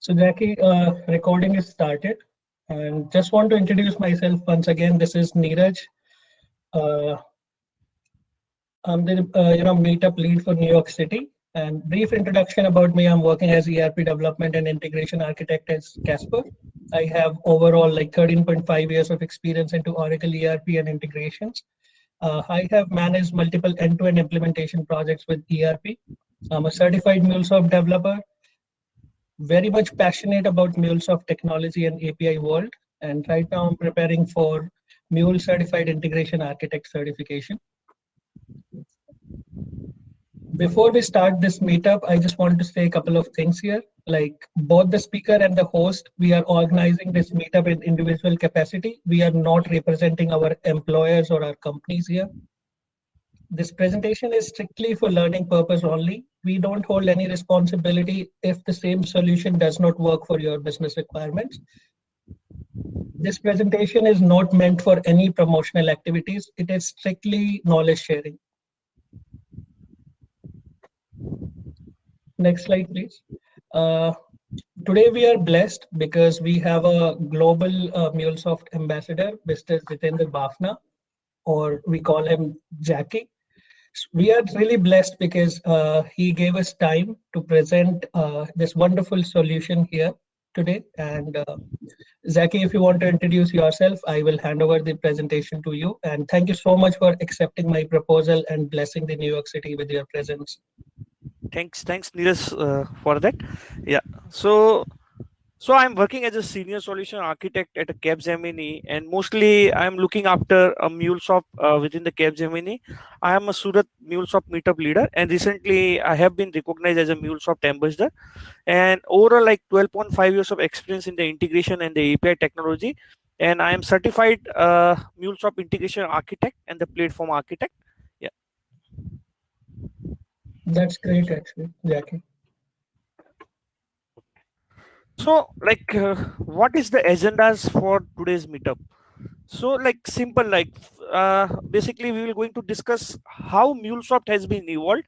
So Jackie, recording is started, and just want to introduce myself once again. This is Neeraj. Uh, I'm the meetup lead for New York City. And brief introduction about me: I'm working as ERP development and integration architect at Casper. I have overall like 13.5 years of experience into Oracle ERP and integrations. I have managed multiple end-to-end implementation projects with ERP. I'm a certified MuleSoft developer, very much passionate about MuleSoft technology and API world. And right now I'm preparing for Mule Certified Integration Architect certification. Before we start this meetup, I just want to say a couple of things here. Like both the speaker and the host, we are organizing this meetup in individual capacity. We are not representing our employers or our companies here. This presentation is strictly for learning purpose only. We don't hold any responsibility if the same solution does not work for your business requirements. This presentation is not meant for any promotional activities. It is strictly knowledge sharing. Next slide, please. Today we are blessed because we have a global MuleSoft ambassador, Mr. Jitendra Bafna, or we call him Jackie. We are really blessed because he gave us time to present this wonderful solution here today. And Zaki, if you want to introduce yourself, I will hand over the presentation to you. And thank you so much for accepting my proposal and blessing the New York City with your presence. Thanks, Neeraj, for that. Yeah. So I'm working as a senior solution architect at a Capgemini, and mostly I'm looking after a MuleSoft within the Capgemini. I am a Surat MuleSoft meetup leader, and recently I have been recognized as a MuleSoft ambassador. And overall, like 12.5 years of experience in the integration and the API technology, and I am certified MuleSoft integration architect and the platform architect. Yeah. That's great, actually, Jackie. So, what is the agendas for today's meetup? So, like simple, basically, we will going to discuss how MuleSoft has been evolved.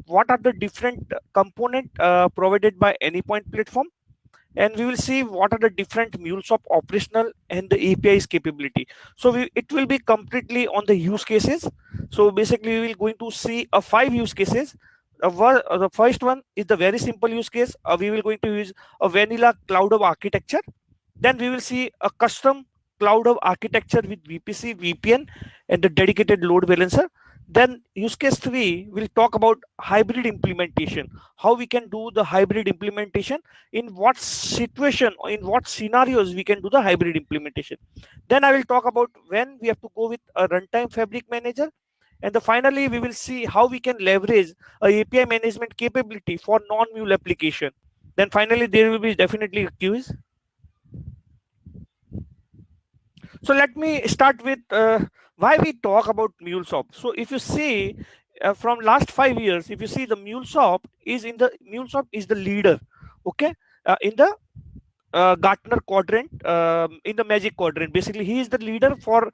What are the different component provided by AnyPoint platform, and we will see what are the different MuleSoft operational and the APIs capability. So, it will be completely on the use cases. So, basically, we will going to see a 5 use cases. The first one is the very simple use case. We will going to use a vanilla cloud of architecture. Then we will see a custom cloud of architecture with VPC, VPN, and the dedicated load balancer. Then use case 3 will talk about hybrid implementation, how we can do the hybrid implementation, in what situation or in what scenarios we can do the hybrid implementation. Then I will talk about when we have to go with a runtime fabric manager. And finally, we will see how we can leverage a API management capability for non-mule application. Then finally, there will be definitely a quiz. So let me start with why we talk about MuleSoft. So if you see from last 5 years, if you see the MuleSoft is the leader, okay, in the Gartner quadrant, in the Magic Quadrant. Basically, he is the leader for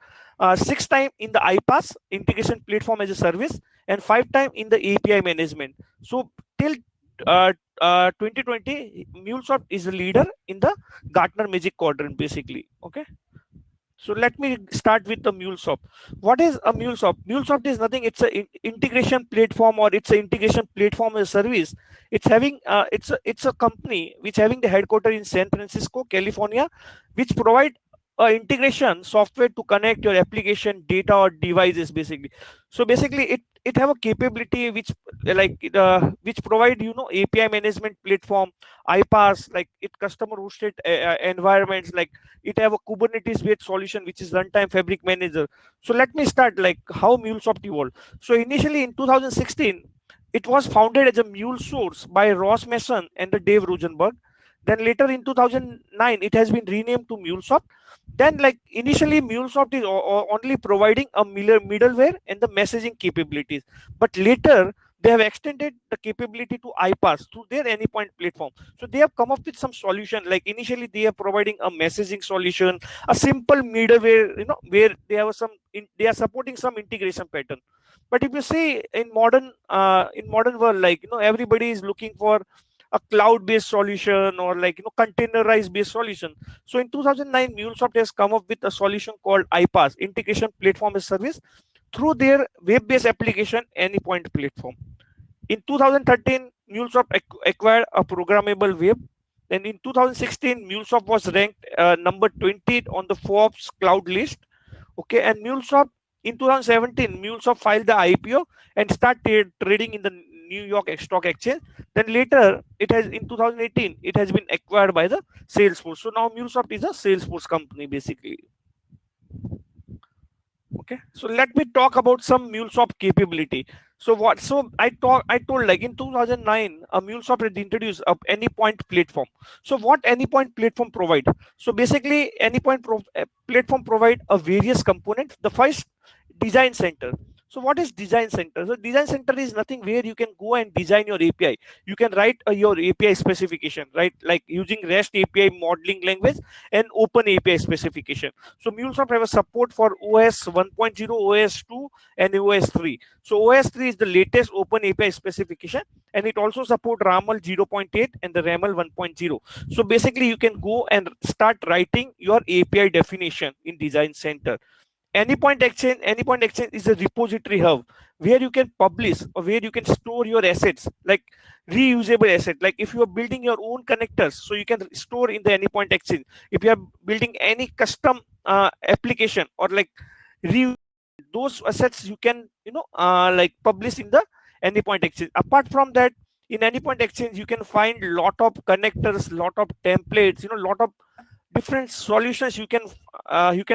6 time in the iPaaS integration platform as a service and 5 time in the API management. So till 2020, MuleSoft is the leader in the Gartner Magic Quadrant, basically. Okay. So let me start with the MuleSoft. What is a MuleSoft? MuleSoft is nothing. It's an integration platform, or it's an integration platform as a service. It's a company which having the headquarters in San Francisco, California, which provide integration software to connect your application, data, or devices, basically. So basically, it have a capability which provide API management platform, iPaaS, like it customer hosted environments, like it have a Kubernetes based solution which is runtime fabric manager. So let me start like how MuleSoft evolved. So initially in 2016, it was founded as a MuleSource by Ross Mason and the Dave Rosenberg. Then later in 2009, it has been renamed to MuleSoft. Then like initially MuleSoft is only providing a middleware and the messaging capabilities, but later they have extended the capability to iPaaS to their AnyPoint platform. So they have come up with some solution. Like initially they are providing a messaging solution, a simple middleware, where they have they are supporting some integration pattern. But if you see in modern world, like everybody is looking for a cloud-based solution or like containerized based solution. So in 2009, MuleSoft has come up with a solution called iPaaS, Integration Platform as Service, through their web-based application Anypoint platform. In 2013, MuleSoft acquired a programmable web. Then in 2016, MuleSoft was ranked number 20 on the Forbes cloud list. Okay, and MuleSoft in 2017, MuleSoft filed the IPO and started trading in the New York Stock Exchange. Then later, it has in 2018, it has been acquired by the Salesforce. So now MuleSoft is a Salesforce company basically. Okay, so let me talk about some MuleSoft capability. So what? So I told like in 2009, a MuleSoft had introduced a Anypoint platform. So what Anypoint platform provide? So basically, platform provide a various components. The first, design center. So what is design center? So design center is nothing where you can go and design your API. You can write your API specification, right? Like using REST API modeling language and Open API specification. So MuleSoft have a support for OS 1.0, OS 2, and OS 3. So OS 3 is the latest Open API specification, and it also support RAML 0.8 and the RAML 1.0. So basically, you can go and start writing your API definition in Design Center. Anypoint Exchange is a repository hub where you can publish or where you can store your assets, like reusable asset. Like if you are building your own connectors, so you can store in the Anypoint Exchange. If you are building any custom application or like those assets, you can like publish in the Anypoint Exchange. Apart from that, in Anypoint Exchange, you can find lot of connectors, lot of templates, lot of different solutions. You can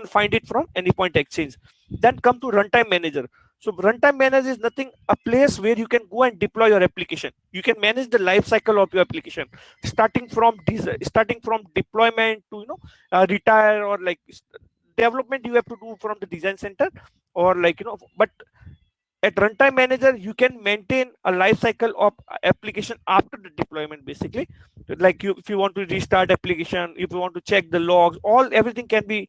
find it from Anypoint Exchange. Then come to Runtime Manager. So Runtime Manager is nothing, a place where you can go and deploy your application. You can manage the life cycle of your application, starting from deployment to retire, or like development you have to do from the design center, or like but at Runtime Manager you can maintain a life cycle of application after the deployment. Basically, like if you want to restart application, if you want to check the logs, everything can be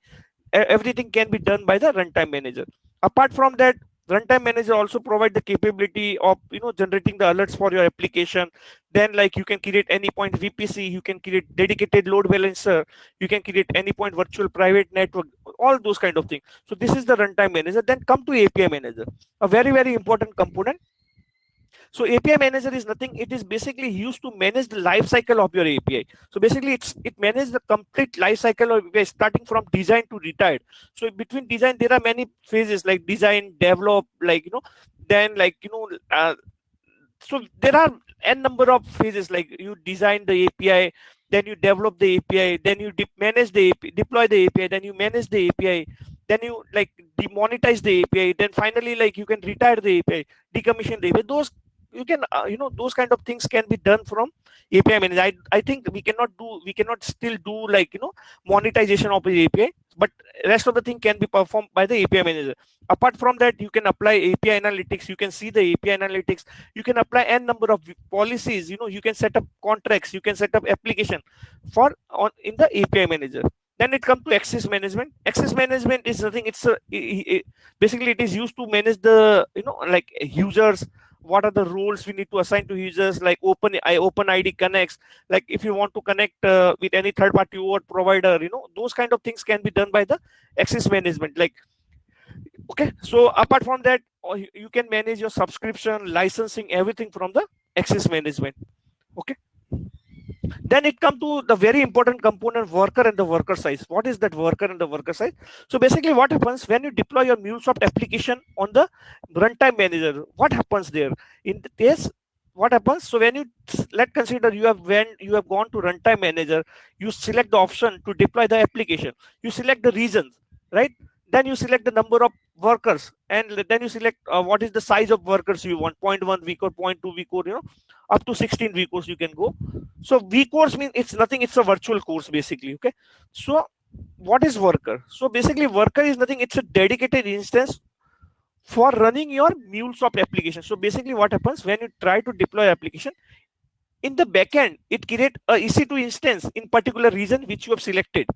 done by the Runtime Manager. Apart from that, Runtime Manager also provide the capability of generating the alerts for your application. Then like you can create Anypoint VPC, you can create dedicated load balancer, you can create Anypoint virtual private network, all those kind of things. So this is the Runtime Manager. Then come to API Manager, a very, very important component. So API Manager is nothing, it is basically used to manage the life cycle of your API. So basically it manages the complete life cycle of API, starting from design to retired. So between design there are many phases, like design, develop, like then like so there are n number of phases, like you design the API, then you develop the API, then you manage the API, deploy the API, then you manage the API, then you like demonetize the API, then finally like you can retire the API, decommission the API. Those you can those kind of things can be done from API Manager. I think we cannot still do like monetization of the API, but rest of the thing can be performed by the API Manager. Apart from that, you can apply API analytics, you can see the API analytics, you can apply n number of policies, you can set up contracts, you can set up application in the API Manager. Then it comes to access management. Access management is nothing, basically it is used to manage the like users. What are the roles we need to assign to users, like OpenID connects, like if you want to connect with any third party OAuth provider, those kind of things can be done by the access management. Like okay, so apart from that, you can manage your subscription, licensing, everything from the access management. Okay, then it comes to the very important component, worker and the worker size. What is that worker and the worker size? So basically what happens when you deploy your MuleSoft application on the Runtime Manager, what happens there in the case, what happens? So when let's consider you have gone to Runtime Manager, you select the option to deploy the application, you select the regions, right? Then you select the number of workers, and then you select what is the size of workers you want, 0.1 vCore, 0.2 vCore, up to 16 vCores you can go. So vCores means it's nothing, it's a virtual course basically. Okay, so what is worker? So basically worker is nothing, it's a dedicated instance for running your MuleSoft application. So basically what happens when you try to deploy application in the backend, it create a EC2 instance in particular region which you have selected.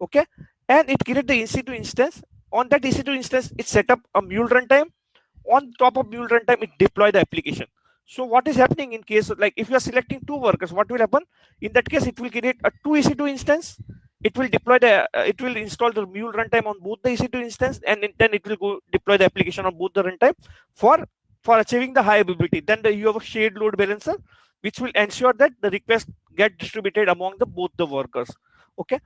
Okay, and it create the EC2 instance. On that EC2 instance, it set up a Mule runtime. On top of Mule runtime, it deploy the application. So what is happening in case like if you are selecting two workers, what will happen? In that case, it will create a two EC2 instance. It will deploy it will install the mule runtime on both the EC2 instance, and then it will go deploy the application on both the runtime for achieving the high availability. Then you have a shared load balancer, which will ensure that the request get distributed among the both the workers. Okay.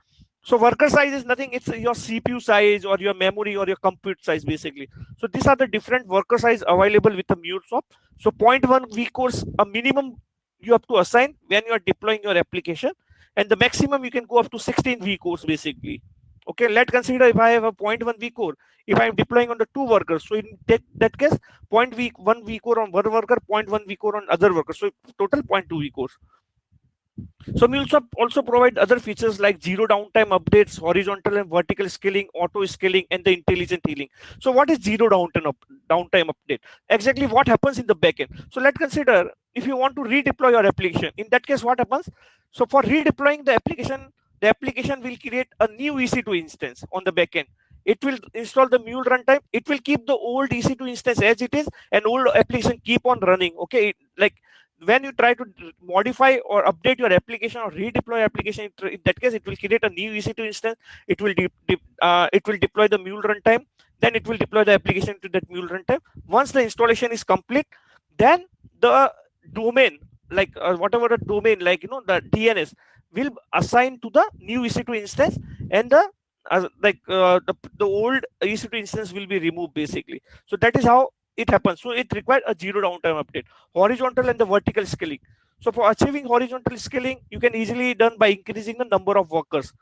So worker size is nothing, it's your CPU size or your memory or your compute size basically. So these are the different worker size available with the MuleSoft. So 0.1 vCores, a minimum you have to assign when you are deploying your application, and the maximum you can go up to 16 vCores basically. Okay, let's consider if I have a 0.1 vCore, if I am deploying on the two workers, so in that case, 0.1 vCore on one worker, 0.1 vCore on other worker, so total 0.2 vCores. So MuleSoft also provide other features like zero downtime updates, horizontal and vertical scaling, auto scaling, and the intelligent healing. So what is zero downtime update? Exactly what happens in the backend. So let's consider if you want to redeploy your application. In that case, what happens? So for redeploying the application will create a new EC2 instance on the backend. It will install the mule runtime. It will keep the old EC2 instance as it is, and old application keep on running. Okay, like when you try to modify or update your application or redeploy application, in that case it will create a new EC2 instance. It will deploy the mule runtime, then it will deploy the application to that mule runtime. Once the installation is complete, then the domain, like whatever the domain, like the DNS will assign to the new EC2 instance, and the old EC2 instance will be removed basically. So that is how it happens. So it requires a zero downtime update. Horizontal and the vertical scaling. So for achieving horizontal scaling, you can easily done by increasing the number of workers.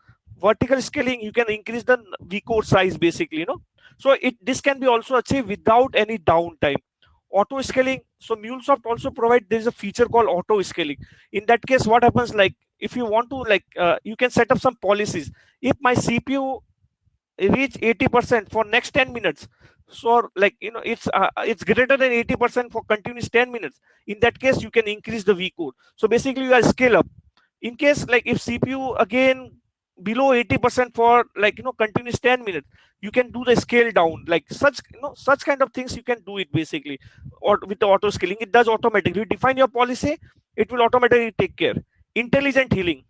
Vertical scaling, you can increase the vCore size basically. So this can be also achieved without any downtime. Auto scaling. So MuleSoft also provide, there is a feature called auto scaling. In that case, what happens, like if you want to you can set up some policies. If my CPU reach 80% for next 10 minutes, so it's greater than 80% for continuous 10 minutes, in that case you can increase the vCore. So basically you are scale up. In case like if CPU again below 80% for continuous 10 minutes, you can do the scale down, like such kind of things you can do it basically. Or with the auto scaling, it does automatically. You define your policy, it will automatically take care. Intelligent healing,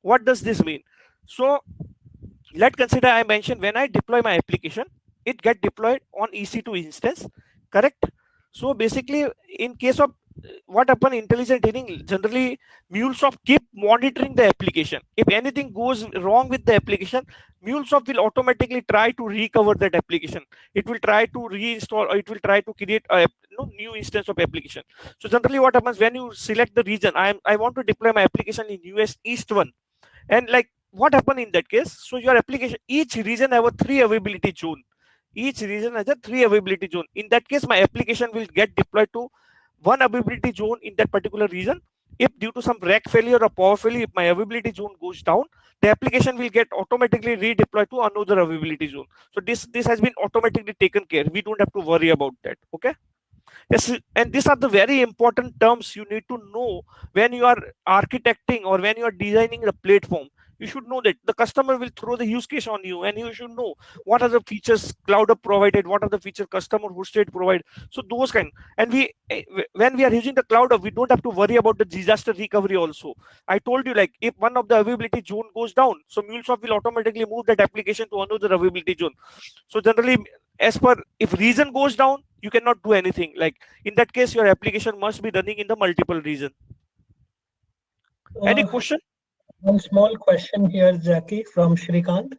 what does this mean? So let's consider, I mentioned when I deploy my application, it get deployed on EC2 instance, correct? So basically in case of what happen, intelligent healing, generally MuleSoft keep monitoring the application. If anything goes wrong with the application, MuleSoft will automatically try to recover that application. It will try to reinstall, or it will try to create a new instance of application. So generally what happens, when you select the region, I want to deploy my application in US East 1, and like what happened in that case, so your application, each region have a 3 availability zone. Each region has a 3 availability zone. In that case, my application will get deployed to 1 availability zone in that particular region. If due to some rack failure or power failure, if my availability zone goes down, the application will get automatically redeployed to another availability zone. So this has been automatically taken care. We don't have to worry about that. Okay. Yes, and these are the very important terms you need to know when you are architecting or when you are designing the platform. You should know that the customer will throw the use case on you, and you should know what are the features cloud up provided, what are the features customer hosted provide. So those kind, and when we are using the cloud up, we don't have to worry about the disaster recovery also. I told you, like if one of the availability zone goes down, so MuleSoft will automatically move that application to another availability zone. So generally, as per, if region goes down, you cannot do anything. Like in that case, your application must be running in the multiple region. Any question? One small question here, Jackie, from Shrikant.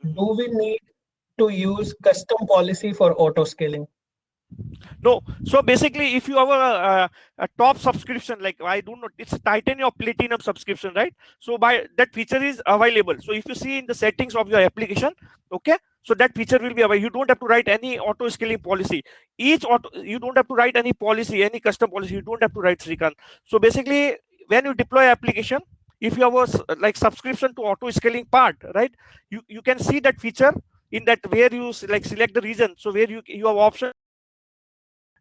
Do we need to use custom policy for auto scaling? No. So basically, if you have a top subscription, like I do not, it's Titanium or Platinum subscription, right? So by that feature is available. So if you see in the settings of your application, okay, so that feature will be available. You don't have to write any auto scaling policy. You don't have to write any policy, any custom policy. You don't have to write, Srikant. So basically, when you deploy application, if you have a like subscription to auto scaling part, right, you can see that feature in that where you select the region. So where you have option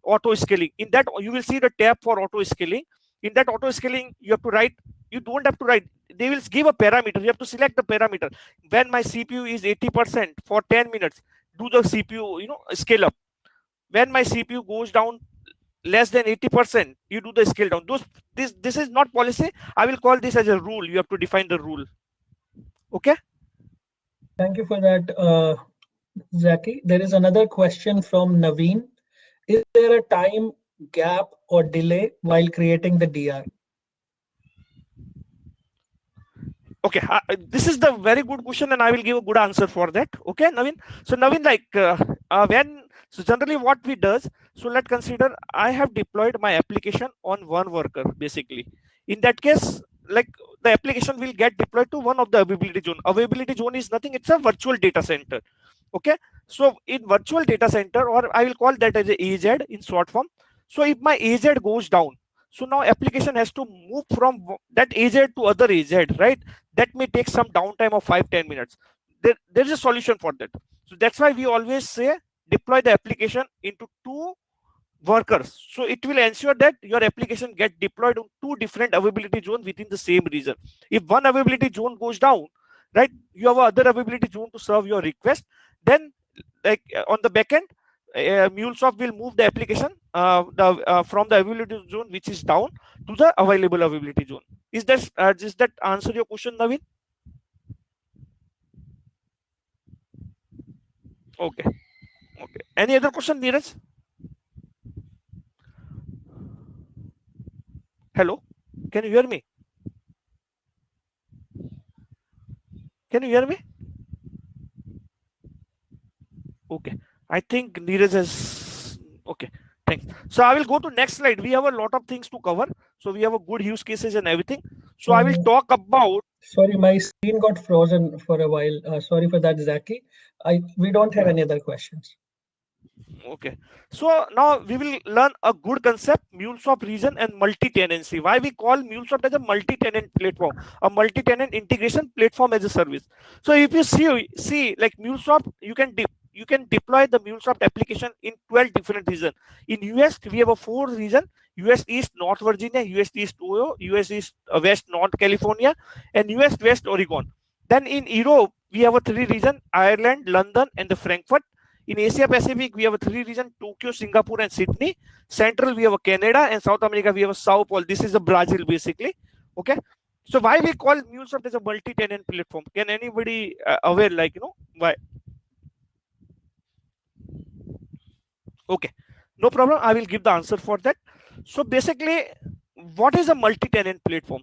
auto scaling. In that you will see the tab for auto scaling. In that auto scaling, you have to write, you don't have to write, they will give a parameter, you have to select the parameter. When my CPU is 80% for 10 minutes, do the CPU scale up. When my CPU goes down less than 80%, you do the scale down. This is not policy. I will call this as a rule. You have to define the rule. Okay. Thank you for that, Zaki. There is another question from Naveen. Is there a time gap or delay while creating the DR? Okay, this is the very good question, and I will give a good answer for that. Okay, Naveen. So Naveen, like so generally what we does. So let's consider I have deployed my application on one worker basically. In that case, like the application will get deployed to one of the availability zone. Availability zone is nothing; it's a virtual data center. Okay, so in virtual data center, or I will call that as a AZ in short form. So if my AZ goes down, so now application has to move from that AZ to other AZ, right? That may take some downtime of 5-10 minutes. There's a solution for that. So that's why we always say deploy the application into two workers. So it will ensure that your application get deployed on two different availability zones within the same region. If one availability zone goes down, right, you have other availability zone to serve your request. Then, like on the backend, MuleSoft will move the application from the availability zone which is down to the available availability zone. Does that answer your question, Naveen? Okay. Okay. Any other question, Neeraj? Hello? Can you hear me? Can you hear me? Okay. I think Neeraj has. Okay. Thanks. So I will go to next slide. We have a lot of things to cover. So we have a good use cases and everything. So I will talk about. Sorry, my screen got frozen for a while. Sorry for that, Zaki. We don't have Okay. any other questions. Okay. So now we will learn a good concept, MuleSoft region and multi-tenancy. Why we call MuleSoft as a multi-tenant platform, a multi-tenant integration platform as a service. So if you see like MuleSoft, you can deploy the MuleSoft application in 12 different regions. In US, we have a 4 region: US East North Virginia, US East Ohio, US East West North California, and US West Oregon. Then in Europe, we have a 3 region: Ireland, London, and the Frankfurt. In Asia Pacific, we have a 3 region: Tokyo, Singapore, and Sydney. Central, we have a Canada, and South America, we have a Sao Paulo. This is a Brazil, basically. Okay. So why we call MuleSoft as a multi-tenant platform? Can anybody aware, like, why? Okay. No problem. I will give the answer for that. So basically, what is a multi-tenant platform?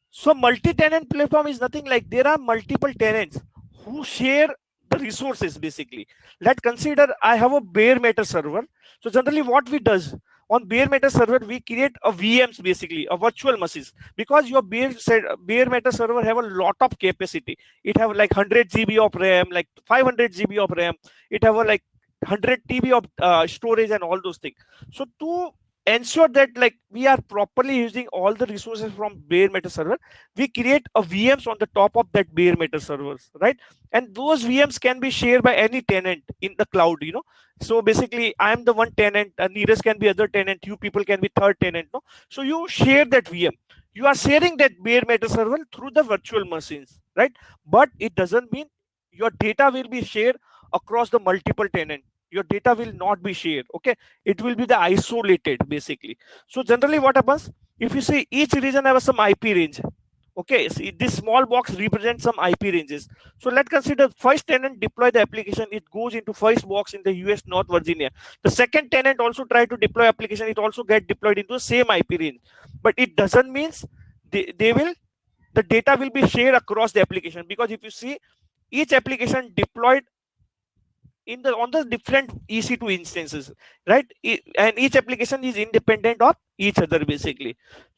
So multi-tenant platform is nothing like there are multiple tenants who share the resources basically. Let's consider I have a bare metal server. So generally what we does on bare metal server, we create a VMs basically, a virtual machines, because your bare metal server have a lot of capacity. It have like 100 GB of RAM, like 500 GB of RAM. It have a like 100 TB of storage and all those things. So to ensure that like we are properly using all the resources from bare metal server, we create a VMs on the top of that bare metal servers, right? And those VMs can be shared by any tenant in the cloud. So basically I am the one tenant, Neeraj can be other tenant, you people can be third tenant, no? So you share that VM, you are sharing that bare metal server through the virtual machines, right? But it doesn't mean your data will be shared across the multiple tenant. Your data will not be shared. Okay, it will be the isolated basically. So generally what happens, if you see each region has some IP range. Okay, see this small box represents some IP ranges. So let's consider first tenant deploy the application, it goes into first box in the US North Virginia. The second tenant also try to deploy application, it also get deployed into the same IP range. But it doesn't means the data will be shared across the application, because if you see each application deployed on the different EC2 instances, right? And each application is independent of each other basically.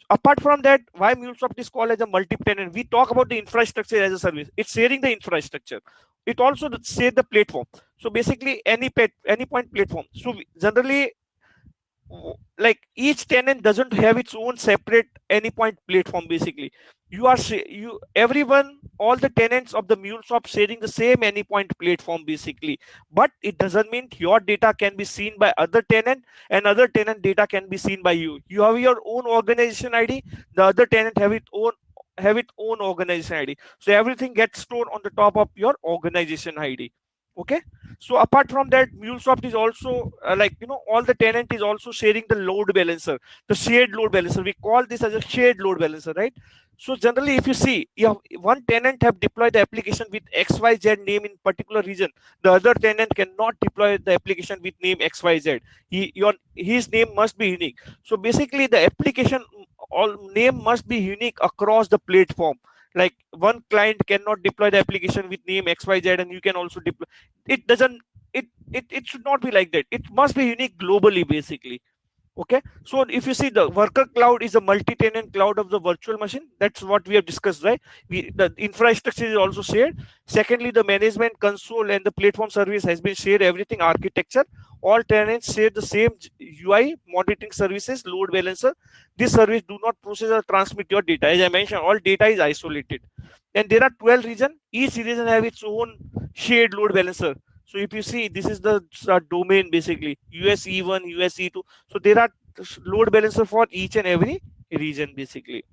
Apart from that, why MuleSoft is called as a multi-tenant? We talk about the infrastructure as a service. It's sharing the infrastructure. It also share the platform. So basically, any point platform. So generally, like each tenant doesn't have its own separate AnyPoint platform basically. Everyone, all the tenants of the MuleSoft sharing the same AnyPoint platform basically. But it doesn't mean your data can be seen by other tenant and other tenant data can be seen by you. You have your own organization ID, the other tenant have its own organization ID. So everything gets stored on the top of your organization ID. Okay, so apart from that, MuleSoft is also all the tenant is also sharing the load balancer, the shared load balancer. We call this as a shared load balancer, right? So generally, if you see, you have one tenant have deployed the application with XYZ name in particular region, the other tenant cannot deploy the application with name XYZ. His name must be unique. So basically, the application all name must be unique across the platform. Like one client cannot deploy the application with name XYZ, and you can also deploy. It doesn't. It should not be like that. It must be unique globally, basically. Okay, so if you see, the worker cloud is a multi-tenant cloud of the virtual machine. That's what we have discussed, right? The infrastructure is also shared. Secondly, the management console and the platform service has been shared. Everything architecture, all tenants share the same UI, monitoring services, load balancer. This service do not process or transmit your data. As I mentioned, all data is isolated. And there are 12 regions. Each region have its own shared load balancer. So if you see, this is the domain, basically US E1, US E2. So there are load balancer for each and every region, basically.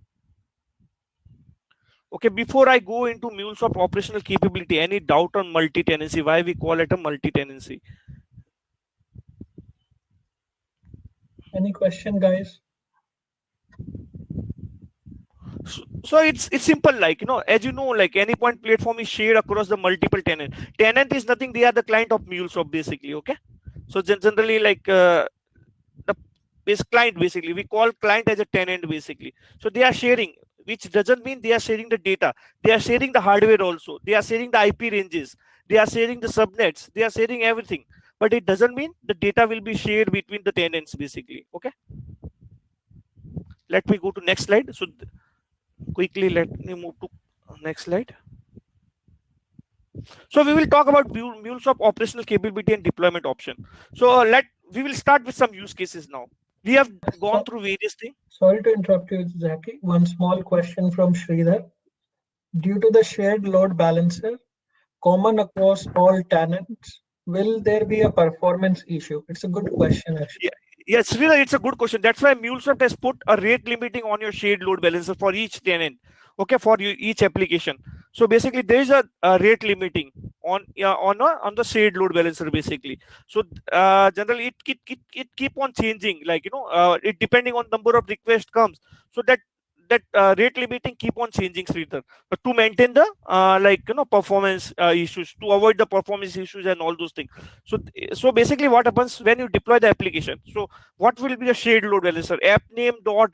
Okay, before I go into MuleSoft operational capability, any doubt on multi-tenancy? Why we call it a multi-tenancy? Any question, guys? So it's simple, like, as you know, like AnyPoint platform is shared across the multiple tenant. Tenant is nothing; they are the client of MuleSoft, basically. Okay, so generally, like the base client, basically we call client as a tenant, basically. So they are sharing, which doesn't mean they are sharing the data. They are sharing the hardware also. They are sharing the IP ranges. They are sharing the subnets. They are sharing everything. But it doesn't mean the data will be shared between the tenants, basically. Okay. Let me go to next slide. So quickly, let me move to next slide. So we will talk about MuleSoft operational capability and deployment option. So we will start with some use cases now. We have gone through various things. Sorry to interrupt you, Zaki. One small question from Sridhar. Due to the shared load balancer common across all tenants, will there be a performance issue? It's a good question, actually. Yeah, yes, Sridhar, it's a good question. That's why MuleSoft has put a rate limiting on your shared load balancer for each tenant. Okay, for you, each application. So basically, there is a rate limiting on the shared load balancer, basically. So generally, it keep on changing. Like, it depending on number of requests comes. So that rate limiting keep on changing, Sridhar, to maintain the performance issues, to avoid the performance issues and all those things. So basically, what happens when you deploy the application? So what will be the shared load balancer? App name dot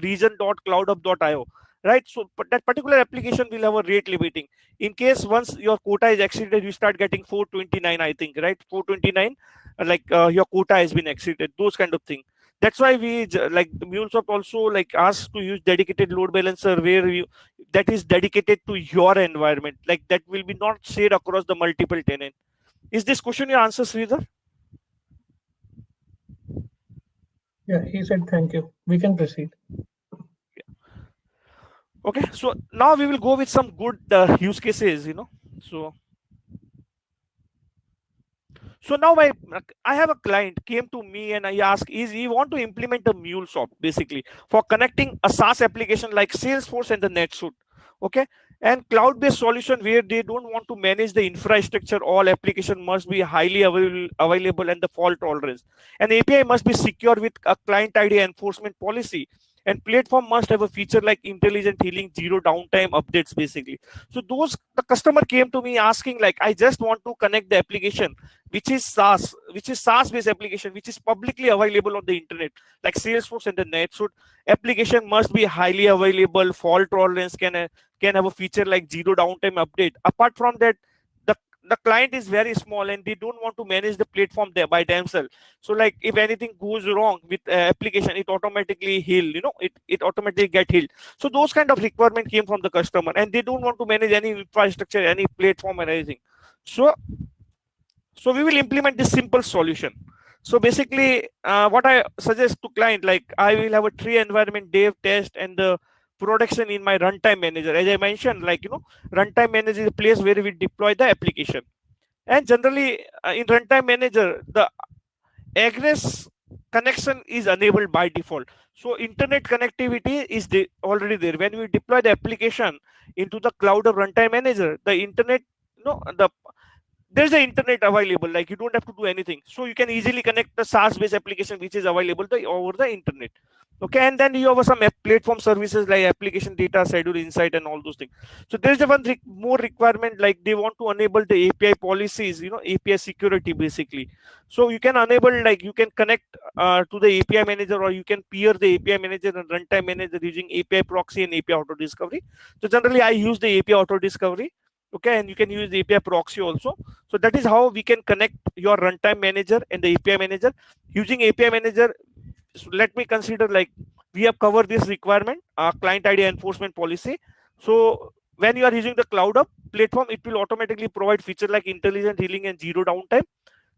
region dot cloud dot io, right? So but that particular application will have a rate limiting. In case once your quota is exceeded, you start getting 429, I think, right? 429, your quota has been exceeded. Those kind of thing. That's why like the MuleSoft also like asks to use dedicated load balancer where you that is dedicated to your environment. Like that will be not shared across the multiple tenant. Is this question your answer, Sridhar? Yeah, he said thank you. We can proceed. Okay, so now we will go with some good use cases. So now I have a client came to me and I asked, is he want to implement a MuleSoft basically for connecting a SaaS application like Salesforce and the NetSuite. Okay, and cloud-based solution where they don't want to manage the infrastructure. All application must be highly available and the fault tolerance. And API must be secure with a client ID enforcement policy. And platform must have a feature like intelligent healing, zero downtime updates, basically. So the customer came to me asking, like, I just want to connect the application which is SaaS based application, which is publicly available on the internet, like Salesforce and the NetSuite. Application must be highly available, fault tolerance, can have a feature like zero downtime update. Apart from that, the client is very small and they don't want to manage the platform there by themselves. So like if anything goes wrong with application, it automatically heal, it automatically get healed. So those kind of requirement came from the customer and they don't want to manage any infrastructure, any platform or anything. So we will implement this simple solution. So basically, what I suggest to client, like I will have a tree environment, dev, test, and the production in my runtime manager. As I mentioned, like, runtime manager is a place where we deploy the application. And generally, in runtime manager, the egress connection is enabled by default. So internet connectivity is already there. When we deploy the application into the cloud of runtime manager, the internet, the there's the internet available, like you don't have to do anything, so you can easily connect the SaaS based application which is available over the internet. Okay, and then you have some platform services like application data, schedule, insight, and all those things. So there's the one more requirement, like they want to enable the API policies, API security basically. So you can enable, like you can connect to the API manager, or you can peer the API manager and runtime manager using API proxy and API auto discovery. So generally I use the API auto discovery. Okay, and you can use the API proxy also. So that is how we can connect your runtime manager and the API manager using API manager. So let me consider, like we have covered this requirement, client ID enforcement policy. So when you are using the cloud up platform, it will automatically provide feature like intelligent healing and zero downtime.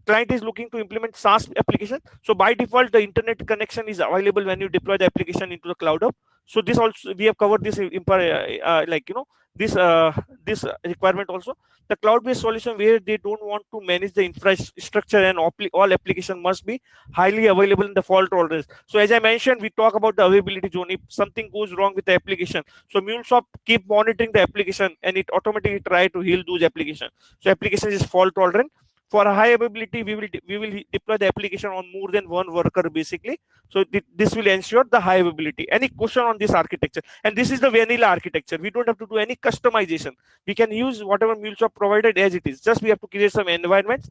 Client is looking to implement SaaS application, so by default the internet connection is available when you deploy the application into the cloud hub. So this also we have covered this like this requirement also. The cloud based solution where they don't want to manage the infrastructure, and all application must be highly available in the fault tolerance. So as I mentioned, we talk about the availability zone. If something goes wrong with the application, so MuleSoft keep monitoring the application and it automatically try to heal those applications. So application is fault tolerant. For a high availability, we will deploy the application on more than one worker basically. So this will ensure the high availability. Any question on this architecture? And this is the vanilla architecture. We don't have to do any customization. We can use whatever MuleSoft provided as it is. Just we have to create some environments.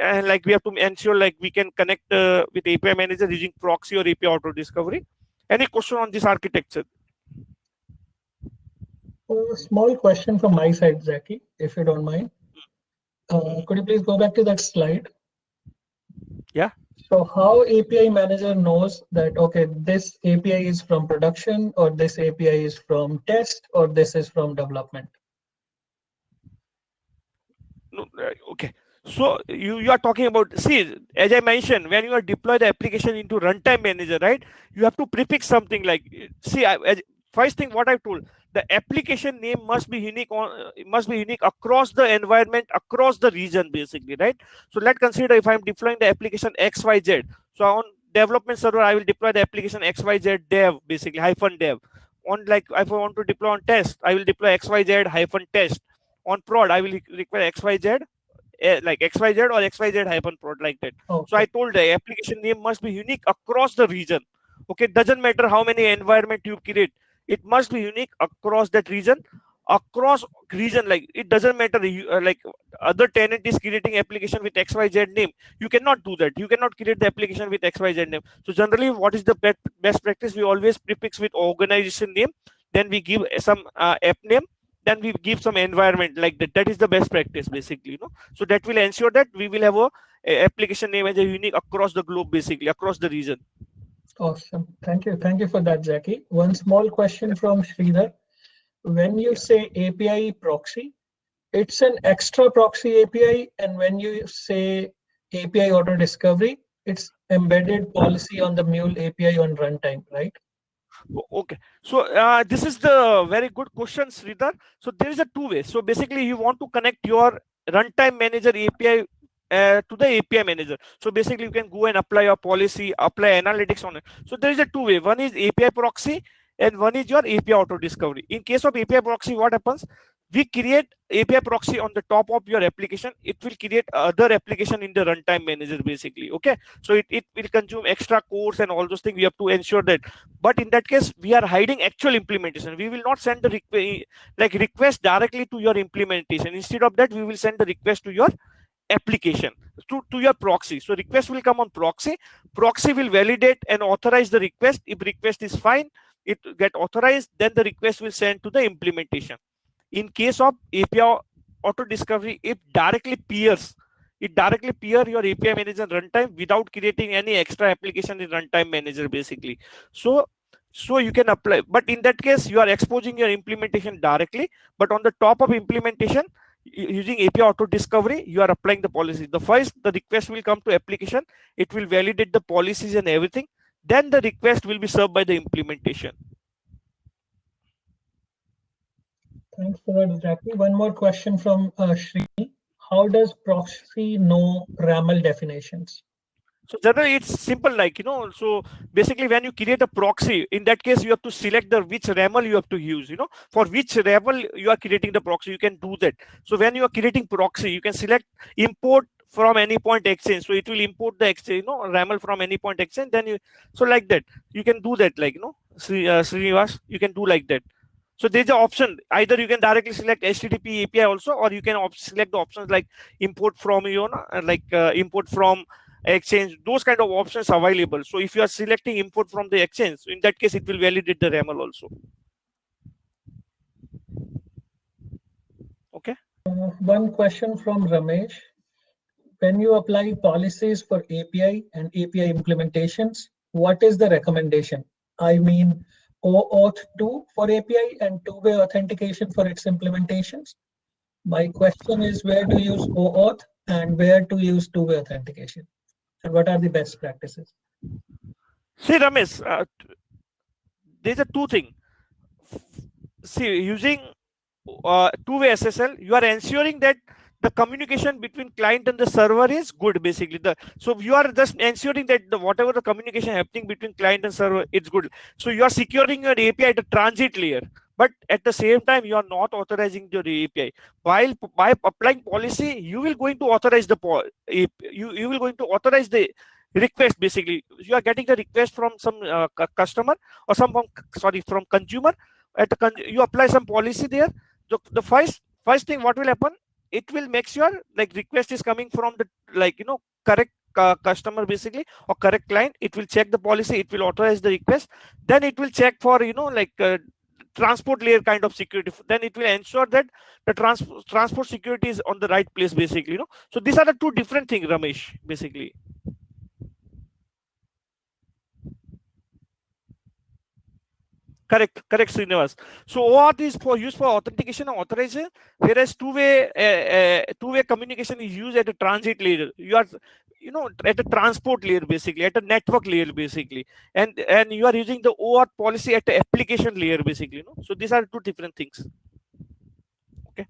And like we have to ensure like we can connect with API manager using proxy or API auto discovery. Any question on this architecture? A small question from my side, Zaki, if you don't mind. Could you please go back to that slide? Yeah. So how API manager knows that, okay, this API is from production, or this API is from test, or this is from development? No, okay. So you are talking about, see, as I mentioned, when you are deploy the application into runtime manager, right? You have to prefix something like, see, first thing what I told, the application name must be unique across the environment, across the region basically, right? So let's consider if I'm deploying the application XYZ. So on development server, I will deploy the application XYZ dev basically -dev. On, like if I want to deploy on test, I will deploy XYZ -test. On prod, I will require XYZ, like XYZ or XYZ -prod, like that. Okay. So I told the application name must be unique across the region. Okay, doesn't matter how many environment you create, it must be unique across that region. Across region, like it doesn't matter, like other tenant is creating application with XYZ name, you cannot do that. You cannot create the application with XYZ name. So generally, what is the best practice? We always prefix with organization name, then we give some app name, then we give some environment like that. That is the best practice basically, so that will ensure that we will have a application name as a unique across the globe, basically across the region. Awesome. Thank you for that, Zaki. One small question from Sridhar. When you say API proxy, it's an extra proxy API, and when you say API auto discovery, it's embedded policy on the Mule API on runtime, right? Okay, so this is the very good question, Sridhar. So there is a two ways. So basically, you want to connect your runtime manager API to the API manager. So basically, you can go and apply your policy, apply analytics on it. So there is a two way. One is API proxy, and one is your API auto discovery. In case of API proxy, what happens? We create API proxy on the top of your application. It will create other application in the runtime manager basically. Okay, so it will consume extra cores and all those things. We have to ensure that. But in that case, we are hiding actual implementation. We will not send the request directly to your implementation. Instead of that, we will send the request to your application, to your proxy. So request will come on proxy. Proxy will validate and authorize the request. If request is fine, it get authorized, then the request will send to the implementation. In case of API auto discovery, it directly peers your API manager runtime without creating any extra application in runtime manager basically. So you can apply, but in that case you are exposing your implementation directly, but on the top of implementation using API auto discovery, you are applying the policy. The first, the request will come to application, it will validate the policies and everything, then the request will be served by the implementation. Thanks for that, Zaki. One more question from Srini. How does proxy know RAML definitions? So generally it's simple, like, so basically when you create a proxy, in that case you have to select the which RAML you have to use, for which RAML you are creating the proxy, you can do that. So when you are creating proxy, you can select import from any point exchange, so it will import the exchange, RAML from any point exchange. Then you, so like that you can do that, like, Srinivas, you can do like that. So there's an option, either you can directly select HTTP API also, or you can select the options like import from, import from exchange. Those kind of options available. So if you are selecting import from the exchange, in that case it will validate the RAML also. Okay. One question from Ramesh. When you apply policies for API and API implementations, what is the recommendation? I mean, OAuth 2 for API and two-way authentication for its implementations. My question is, where to use OAuth and where to use two-way authentication? And what are the best practices? See, Ramesh, there's a two thing. See, using two-way SSL, you are ensuring that the communication between client and the server is good, basically. So you are just ensuring that whatever the communication happening between client and server, it's good. So you are securing your API at a transit layer, but at the same time you are not authorizing your API. While by applying policy, you will going to authorize you will going to authorize the request. Basically, you are getting the request from some customer, or from consumer. You apply some policy there. The first thing what will happen, it will make sure like request is coming from the, like, correct customer, basically, or correct client. It will check the policy, it will authorize the request. Then it will check for, transport layer kind of security. Then it will ensure that the transport security is on the right place, basically. So these are the two different things, Ramesh, basically. Correct, Srinivas. So OAuth is for used for authentication and authorization, whereas two-way communication is used at a transit layer. You are, at a transport layer, basically, at a network layer, basically, and you are using the OAuth policy at the application layer, basically. So these are two different things. Okay.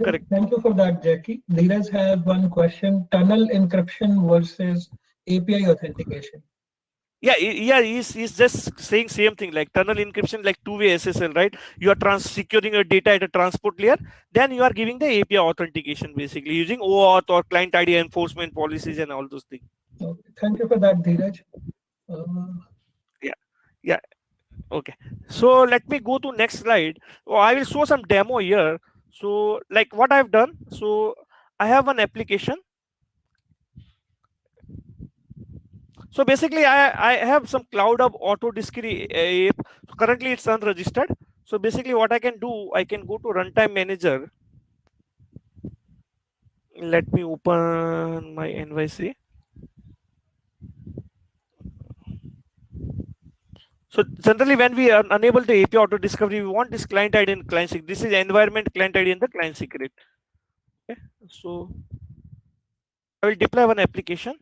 Correct. Thank you for that, Jackie. Dheeraj has one question: tunnel encryption versus API authentication. Yeah, he's just saying same thing, like tunnel encryption, like two-way SSL, right? You are securing your data at a transport layer, then you are giving the API authentication, basically using OAuth or client ID enforcement policies and all those things. Okay. Thank you for that, Dheeraj. Yeah, okay. So let me go to next slide. I will show some demo here. So like what I've done, so I have an application. So basically, I have some Cloud Hub Auto Discovery app. Currently, it's unregistered. So basically, what I can do, I can go to Runtime Manager. Let me open my NYC. So generally, when we are unable to API Auto Discovery, we want this client ID and client secret. This is environment client ID and the client secret. Okay. So I will deploy one application.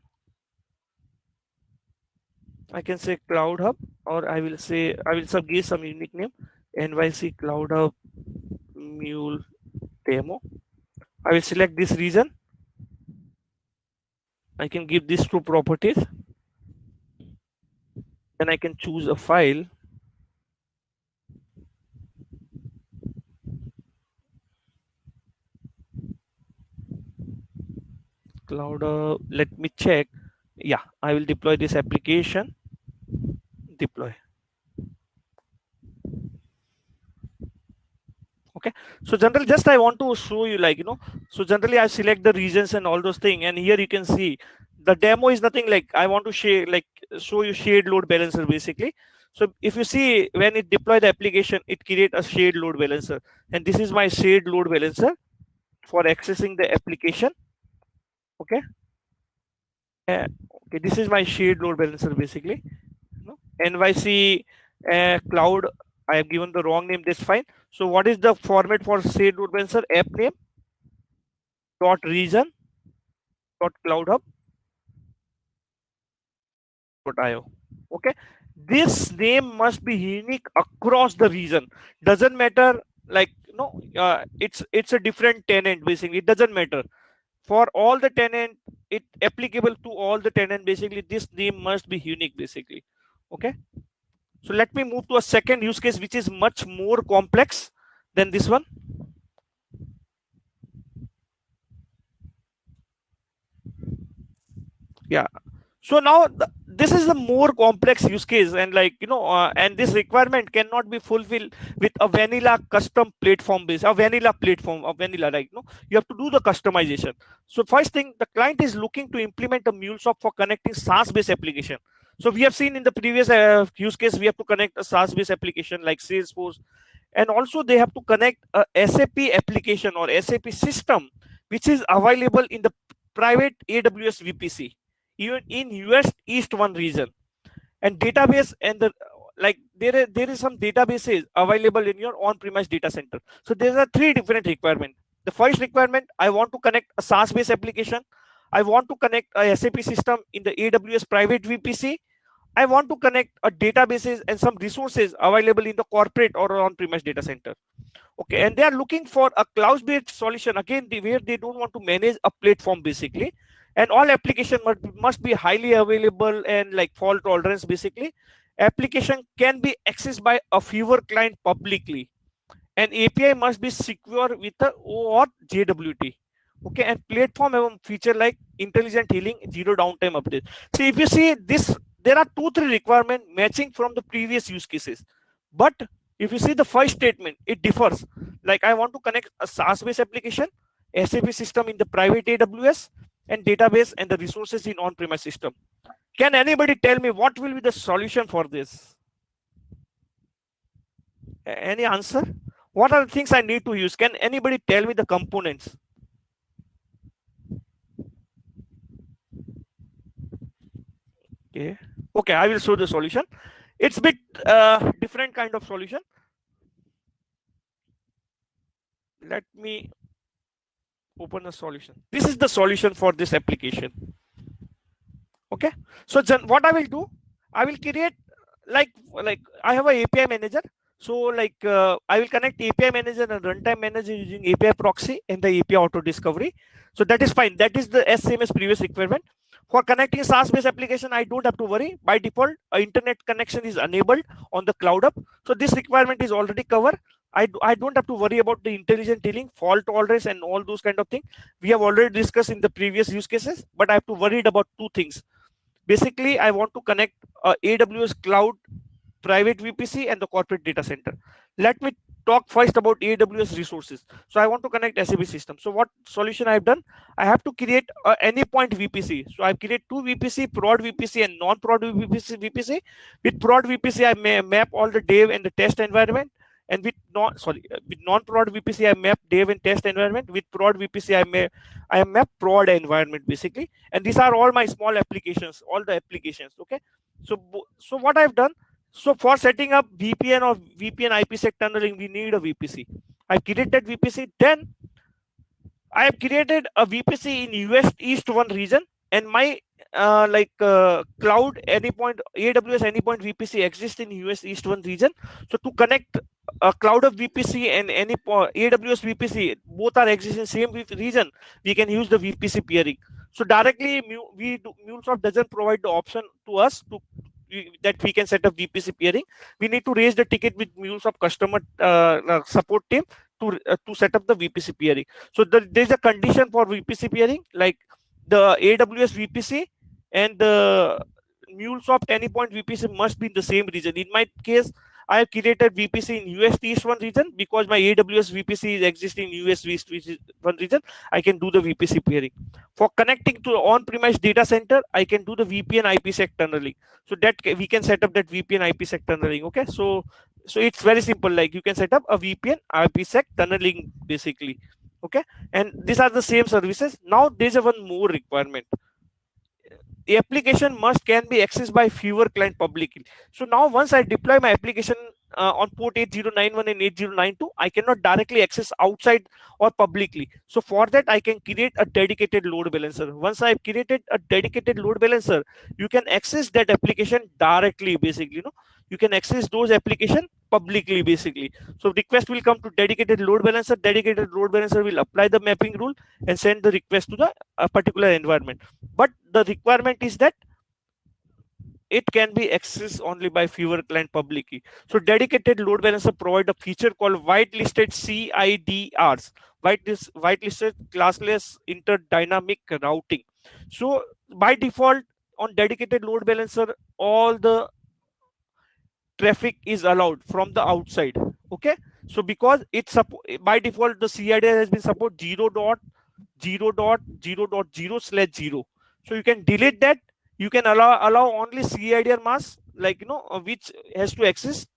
I can say Cloud Hub, or I will give some unique name, NYC Cloud Hub Mule Demo. I will select this region. I can give these two properties. Then I can choose a file. Cloud, let me check. Yeah, I will deploy this application. Deploy. Okay. So generally, just I want to show you, like, so generally I select the regions and all those things, and here you can see the demo is nothing like I want to show you shared load balancer, basically. So if you see, when it deploy the application, it create a shared load balancer, and this is my shared load balancer for accessing the application. Okay. Okay, this is my shared load balancer, basically. NYC Cloud, I have given the wrong name, that's fine. So what is the format for shared load balancer? App name dot region dot cloud hub dot io. Okay, this name must be unique across the region. Doesn't matter, like, it's a different tenant, basically. It doesn't matter for all the tenant. it applicable to all the tenant. Basically, this name must be unique basically. Okay, so let me move to a second use case which is much more complex than this one. Yeah, so now this is the more complex use case, and and this requirement cannot be fulfilled with a vanilla custom platform base, a vanilla platform, a vanilla, you have to do the customization. So first thing, the client is looking to implement a MuleSoft for connecting SaaS based application. So we have seen in the previous use case, we have to connect a SaaS based application like Salesforce, and also they have to connect a SAP application or SAP system which is available in the private AWS VPC, even in US East 1 region, and database, and there is some databases available in your on-premise data center. So there are three different requirements. The first requirement, I want to connect a SaaS based application, I want to connect a SAP system in the AWS private VPC, I want to connect a databases and some resources available in the corporate or on-premise data center. Okay, and they are looking for a cloud-based solution again, where they don't want to manage a platform basically, and all application must be highly available and like fault tolerance basically. Application can be accessed by a fewer client publicly, and API must be secure with the OAuth JWT. Okay, and platform have a feature like intelligent healing, zero downtime update. So if you see this, there are 2-3 requirements matching from the previous use cases, but if you see the first statement, it differs. Like I want to connect a SaaS based application, SAP system in the private AWS, and database and the resources in on-premise system. Can anybody tell me what will be the solution for this? Any answer? What are the things I need to use? Can anybody tell me the components? Okay, I will show the solution. It's a bit different kind of solution. Let me open a solution. This is the solution for this application. Okay, so then what I will do, I will create like I have a API manager. So I will connect API manager and runtime manager using API proxy and the API auto discovery. So that is fine. That is the same as previous requirement. For connecting SaaS based application, I don't have to worry. By default, internet connection is enabled on the cloud app. So this requirement is already covered. I don't have to worry about the intelligent healing, fault tolerance, and all those kind of things. We have already discussed in the previous use cases, but I have to worry about two things. Basically, I want to connect AWS cloud private VPC and the corporate data center. Let me talk first about AWS resources. So I want to connect SAP system. So what solution I have done? I have to create any point VPC. So I create two VPC, prod VPC and non-prod VPC. With prod VPC, I may map all the dev and the test environment. And with non-prod VPC, I map dev and test environment. With prod VPC, I map prod environment basically. And these are all my small applications, all the applications. Okay. So what I've done, so for setting up VPN or VPN IPsec tunneling, we need a VPC. I created VPC. Then I have created a VPC in US East 1 region, and my cloud anypoint AWS anypoint VPC exists in US East 1 region. So to connect a cloud of VPC and any AWS VPC, both are existing in same region, we can use the VPC peering. So directly, MuleSoft doesn't provide the option to us that we can set up VPC peering. We need to raise the ticket with MuleSoft customer support team to set up the VPC peering. So there's a condition for VPC peering, like the AWS VPC and the MuleSoft anypoint VPC must be in the same region. In my case, I have created VPC in US East 1 region because my AWS VPC is existing in US East 1 region. I can do the VPC peering. For connecting to on-premise data center, I can do the VPN IPsec tunneling. So that we can set up that VPN IPsec tunneling. Okay, so it's very simple. Like you can set up a VPN IPsec tunneling basically. Okay, and these are the same services. Now there's one more requirement. The application can be accessed by fewer client publicly. So now once I deploy my application on port 8091 and 8092, I cannot directly access outside or publicly. So for that, I can create a dedicated load balancer. Once I've created a dedicated load balancer, you can access that application directly basically. you can access those application publicly basically. So request will come to dedicated load balancer. Dedicated load balancer will apply the mapping rule and send the request to the particular environment. But the requirement is that it can be accessed only by fewer client publicly. So dedicated load balancer provide a feature called whitelisted CIDRs, whitelisted classless interdynamic routing. So by default on dedicated load balancer, all the traffic is allowed from the outside. Okay, so because it's by default the CIDR has been support 0.0.0.0/0. So you can delete that. You can allow only CIDR mask, like which has to access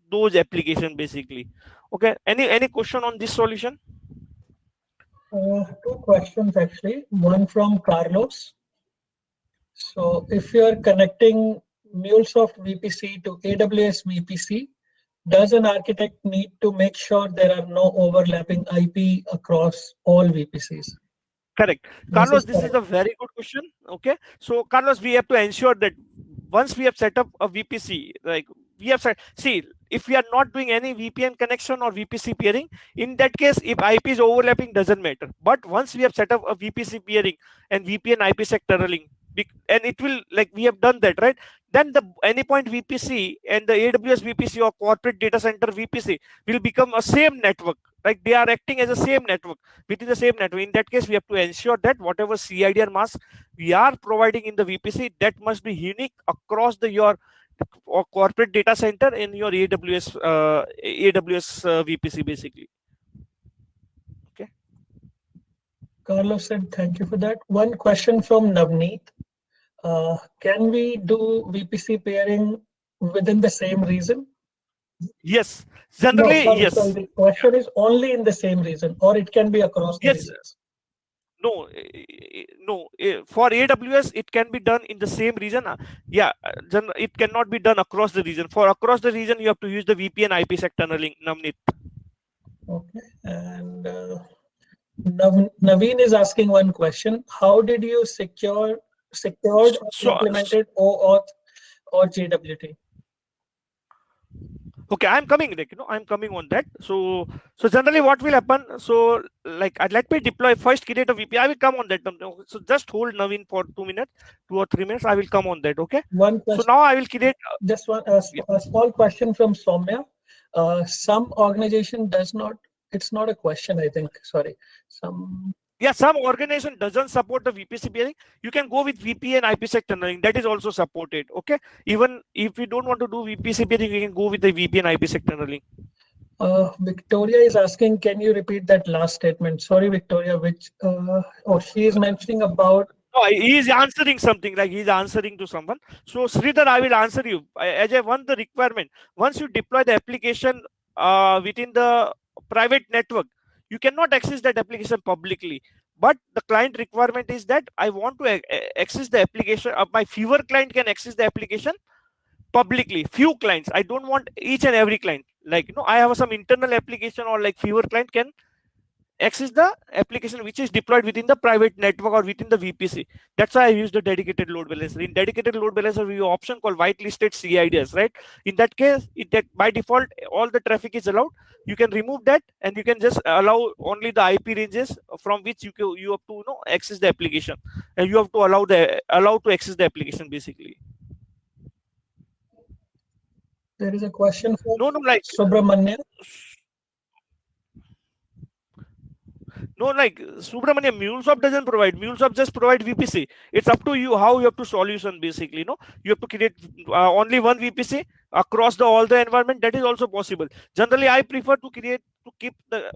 those application basically. Okay, any question on this solution? Two questions actually. One from Carlos. So if you're connecting MuleSoft VPC to AWS VPC, does an architect need to make sure there are no overlapping IP across all VPCs? Correct. Carlos, this is a very good question. Okay, so Carlos, we have to ensure that once we have set up a VPC, like we have said, see, if we are not doing any VPN connection or VPC peering, in that case, if IP is overlapping, doesn't matter. But once we have set up a VPC peering and VPN IPsec tunneling, and it will, like we have done that, right? Then the Anypoint VPC and the AWS VPC or corporate data center VPC will become a same network. Like they are acting as a same network within the same network. In that case, we have to ensure that whatever CIDR mask we are providing in the VPC, that must be unique across your corporate data center in your AWS VPC basically. Okay. Carlos said thank you for that. One question from Navneet. Can we do VPC pairing within the same region? Yes, generally yes. So the question is only in the same region, or it can be across the regions. No, for AWS it can be done in the same region. Yeah, it cannot be done across the region. For across the region, you have to use the VPN IPsec tunneling, Navneet. Okay, and Naveen is asking one question: how did you secured implemented OAuth or JWT? Okay, I'm coming, I'm coming on that. So generally what will happen, so like let me deploy first, create a VPN. I will come on that. So just hold Naveen for 2 minutes, 2 or 3 minutes. I will come on that. Okay. One question. So now I will create just one a small question from Soumya. Some organization does not. It's not a question, I think. Sorry. Some organization doesn't support the VPC peering. You can go with VPN IPsec tunneling. That is also supported. Okay. Even if you don't want to do VPC peering, you can go with the VPN IPsec tunneling. Victoria is asking, can you repeat that last statement? Sorry, Victoria, which she is mentioning about. No, he is answering something, like he's answering to someone. So Sridhar, I will answer you. As I want the requirement, once you deploy the application within the private network, you cannot access that application publicly. But the client requirement is that I want to access the application. My fewer client can access the application publicly. Few clients. I don't want each and every client. Like I have some internal application, or like fewer client can access the application which is deployed within the private network or within the VPC. That's why I use the dedicated load balancer. In dedicated load balancer, we have an option called whitelisted CIDRs, right? In that case, by default, all the traffic is allowed. You can remove that, and you can just allow only the IP ranges from which you have to access the application, and you have to allow to access the application basically. There is a question from Subramanya. No, like Subramania, MuleSoft doesn't provide. MuleSoft just provide VPC. It's up to you how you have to solution basically. You have to create only one VPC across all the environment. That is also possible. Generally, I prefer to keep the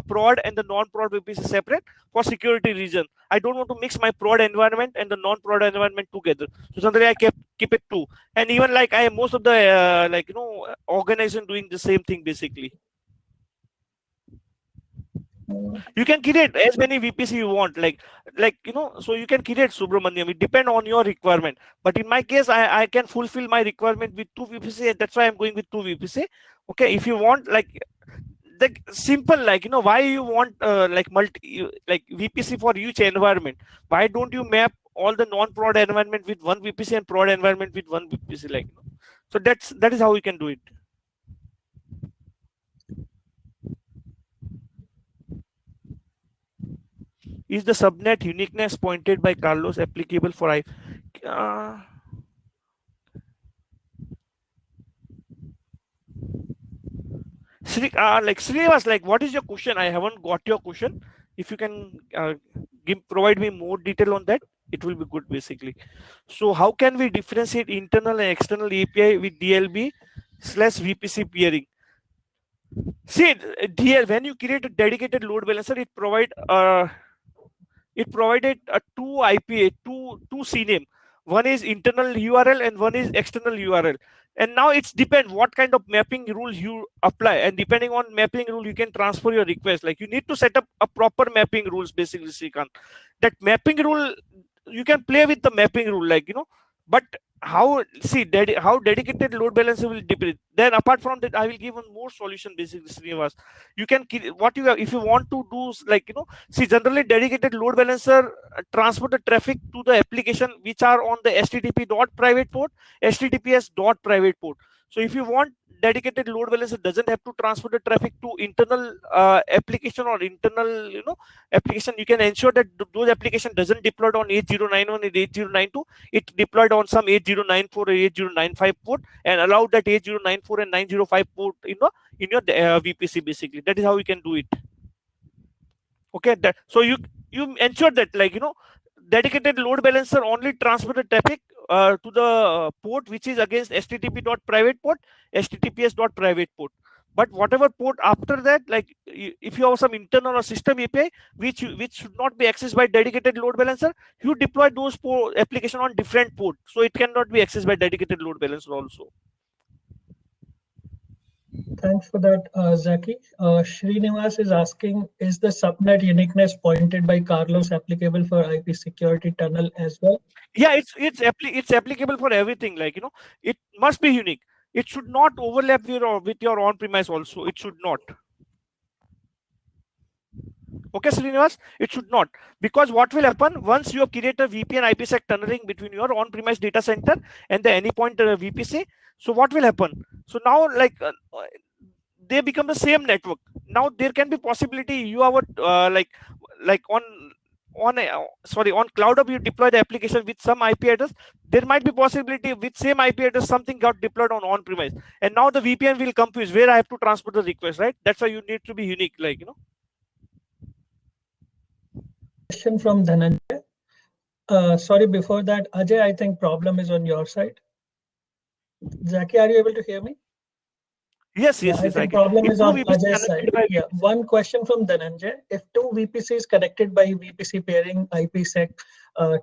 prod and the non-prod VPC separate for security reason. I don't want to mix my prod environment and the non-prod environment together. So generally, I keep it two. And even like most of the organization doing the same thing basically. You can create as many VPC you want, so you can create, Subramaniam. It depends on your requirement. But in my case, I can fulfill my requirement with 2 VPC, and that's why I'm going with 2 VPC. Okay, if you want the simple, why you want VPC for each environment? Why don't you map all the non-prod environment with 1 VPC and prod environment with 1 VPC? So that is how we can do it. Is the subnet uniqueness pointed by Carlos applicable for I? Like Srinivas, like what is your question? I haven't got your question. If you can provide me more detail on that, it will be good basically. So how can we differentiate internal and external API with DLB/VPC peering? See, DL, when you create a dedicated load balancer, it provided a two IPA, two CNAME. One is internal URL and one is external URL. And now it's depend what kind of mapping rules you apply. And depending on mapping rule, you can transfer your request. Like you need to set up a proper mapping rules, basically, Srikanth. That mapping rule, you can play with the mapping rule, like, but how how dedicated load balancer will depend. Then apart from that, I will give one more solution, basically, Srinivas. You can what you have, if you want to do, like, see, generally dedicated load balancer transfer the traffic to the application which are on the http dot private port, https dot private port. So if you want dedicated load balancer doesn't have to transfer the traffic to internal application or internal application, you can ensure that those application doesn't deployed on 8091 and 8092. It deployed on some 8094 or 8095 port, and allow that 8094 and 905 port in your VPC, basically. That is how we can do it. Okay, that so you ensure that, like, dedicated load balancer only transfer the traffic to the port which is against http dot private port, https dot private port. But whatever port after that, like if you have some internal or system API which should not be accessed by dedicated load balancer, you deploy those application on different port, so it cannot be accessed by dedicated load balancer also. Thanks for that, Zaki. Srinivas is asking, is the subnet uniqueness pointed by Carlos applicable for IP security tunnel as well? Yeah, it's applicable for everything. Like, it must be unique. It should not overlap with your on-premise also. It should not. Okay, Srinivas, it should not. Because what will happen once you create a VPN IPsec tunneling between your on-premise data center and the anypoint VPC? So what will happen? So now, like, they become the same network. Now there can be possibility you have a like on CloudHub you deploy the application with some IP address. There might be possibility with same IP address something got deployed on-premise, and now the VPN will confuse where I have to transfer the request, right? That's why you need to be unique, like, Question from Dhananjay. Sorry, before that, Ajay, I think problem is on your side. Zaki, are you able to hear me? Yes. I think problem is on Ajay's side. Yeah, one question from Dhananjay. If two VPCs connected by VPC pairing, IPsec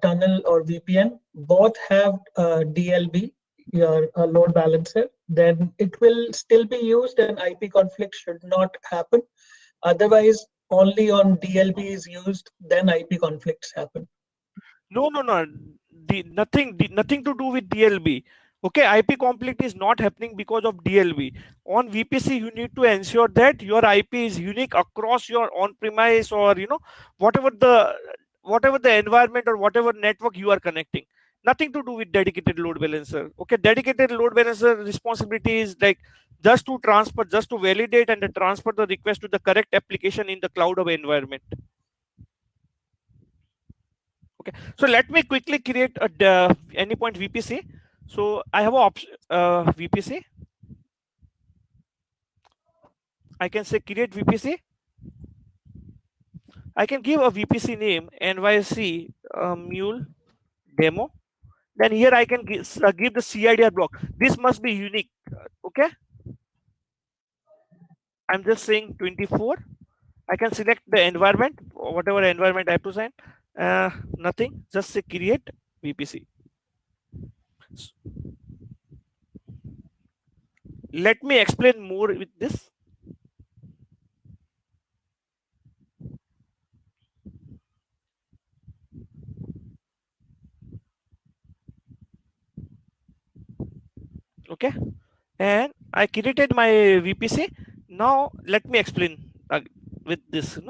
tunnel or VPN, both have DLB, your load balancer, then it will still be used and IP conflict should not happen. Otherwise, only on DLB is used, then IP conflicts happen. No. Nothing to do with DLB. Okay, IP conflict is not happening because of DLB. On VPC, you need to ensure that your IP is unique across your on-premise or whatever the environment or whatever network you are connecting. Nothing to do with dedicated load balancer. Okay, dedicated load balancer responsibility is like just to validate and transfer the request to the correct application in the CloudHub environment. Okay, so let me quickly create a anypoint VPC. So I have a option VPC. I can say create VPC. I can give a VPC name NYC mule demo. Then here I can give the CIDR block. This must be unique. Okay. I'm just saying 24. I can select the environment, whatever environment I have to sign. Nothing. Just say create VPC. Let me explain more with this. Okay, and I created my VPC. Now let me explain with this.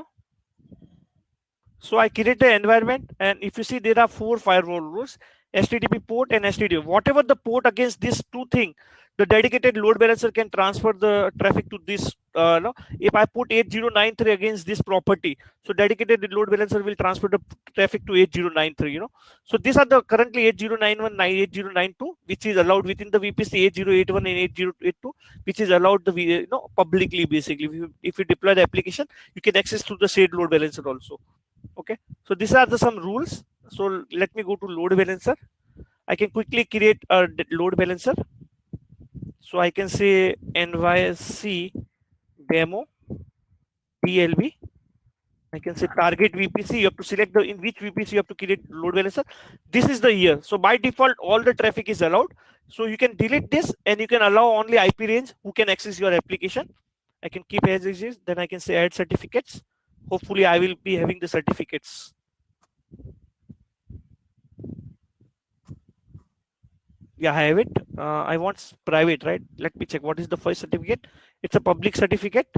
So I create the environment, and if you see, there are 4 firewall rules: HTTP port and HTTP. Whatever the port against these two things, the dedicated load balancer can transfer the traffic to this. No, if I put 8093 against this property, so dedicated load balancer will transfer the traffic to 8093. So these are the currently 8091, 8092, which is allowed within the VPC 8081 and 8082, which is allowed the publicly basically. If you deploy the application, you can access through the shared load balancer also. Okay, so these are the some rules. So let me go to load balancer. I can quickly create a load balancer. So I can say NYC demo TLB. I can say target VPC. You have to select in which VPC you have to create load balancer. This is the year. So by default, all the traffic is allowed. So you can delete this and you can allow only IP range who can access your application. I can keep as is. Then I can say add certificates. Hopefully I will be having the certificates. Yeah, I have it. I want private, right? Let me check. What is the first certificate? It's a public certificate.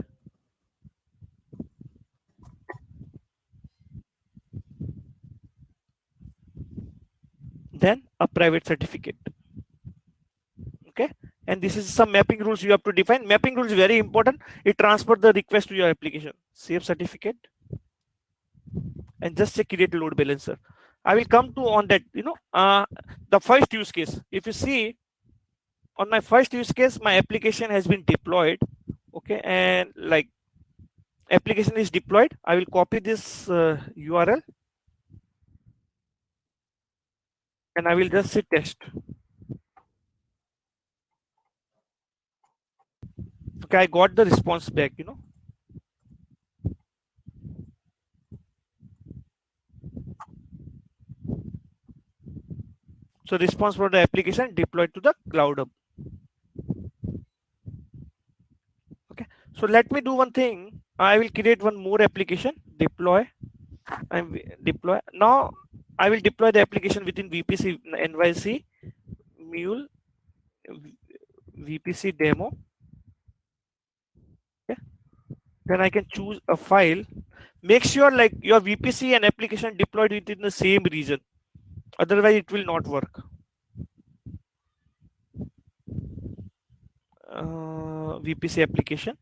Then a private certificate. Okay. And this is some mapping rules you have to define. Mapping rules is very important. It transfers the request to your application. Save certificate. And just say create load balancer. I will come to on that, the first use case. If you see on my first use case, my application has been deployed. Okay. And like application is deployed. I will copy this URL. And I will just say test. Okay, I got the response back, So response for the application deployed to the Cloud Hub. Okay, so let me do one thing. I will create one more application, deploy, and deploy. Now I will deploy the application within VPC NYC Mule VPC demo. Okay, then I can choose a file. Make sure like your VPC and application deployed within the same region. Otherwise, it will not work. VPC application,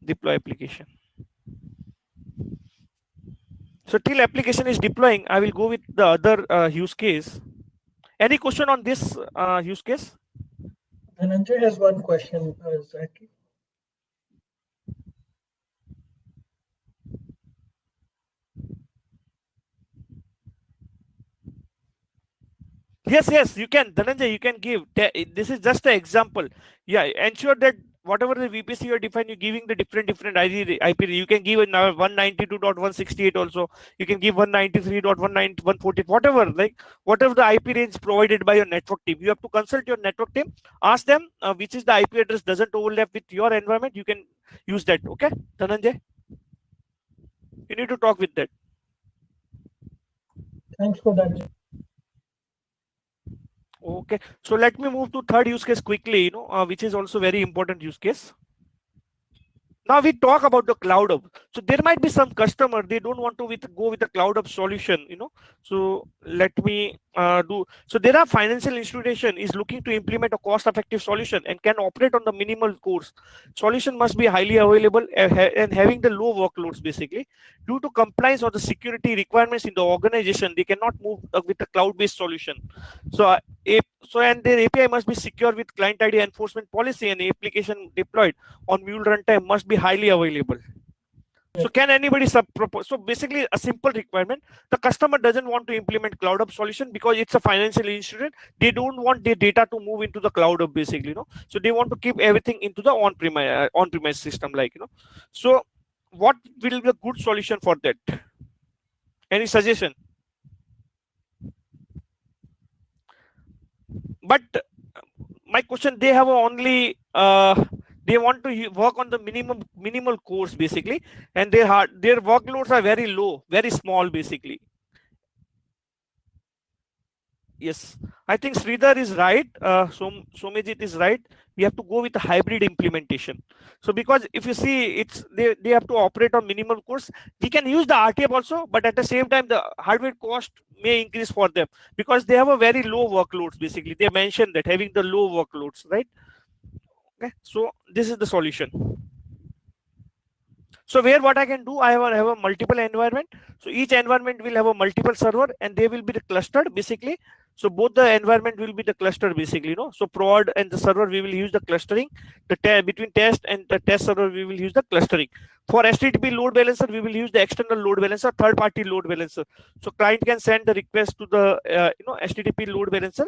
deploy application. So till application is deploying, I will go with the other use case. Any question on this use case? Dhananjay has one question, Zaki. Yes, you can. Dhananjay, you can give. This is just an example. Yeah, ensure that whatever the VPC you are defined, you're giving the different IP. You can give it now 192.168 also. You can give 193.140, whatever, whatever the IP range provided by your network team. You have to consult your network team, ask them which is the IP address doesn't overlap with your environment. You can use that. Okay, Dhananjay? You need to talk with that. Thanks for that. Okay, so let me move to third use case quickly, which is also very important use case. Now we talk about the Cloud Hub. So there might be some customer, they don't want to go with the Cloud Hub solution, So let me do. So there are financial institution is looking to implement a cost-effective solution and can operate on the minimal cost. Solution must be highly available and having the low workloads basically. Due to compliance or the security requirements in the organization, they cannot move with a cloud-based solution. So and their API must be secure with client ID enforcement policy, and the application deployed on Mule runtime must be highly available. So can anybody propose? So basically a simple requirement. The customer doesn't want to implement Cloud Hub solution because it's a financial institution. They don't want their data to move into the Cloud Hub basically, So they want to keep everything into the on-premise system, So what will be a good solution for that? Any suggestion? But my question, they have only they want to work on the minimal course basically, and their workloads are very low, very small basically. Yes, I think Sridhar is right. Somejit is right. We have to go with a hybrid implementation. So because if you see, they have to operate on minimal cost. We can use the RTF also, but at the same time, the hardware cost may increase for them because they have a very low workloads. Basically, they mentioned that having the low workloads, right? Okay, so this is the solution. So where what I can do, have a multiple environment. So each environment will have a multiple server and they will be the clustered basically. So both the environment will be the cluster basically, So prod and the server, we will use the clustering. Between test and the test server, we will use the clustering. For HTTP load balancer, we will use the external load balancer, third party load balancer. So client can send the request to the HTTP load balancer.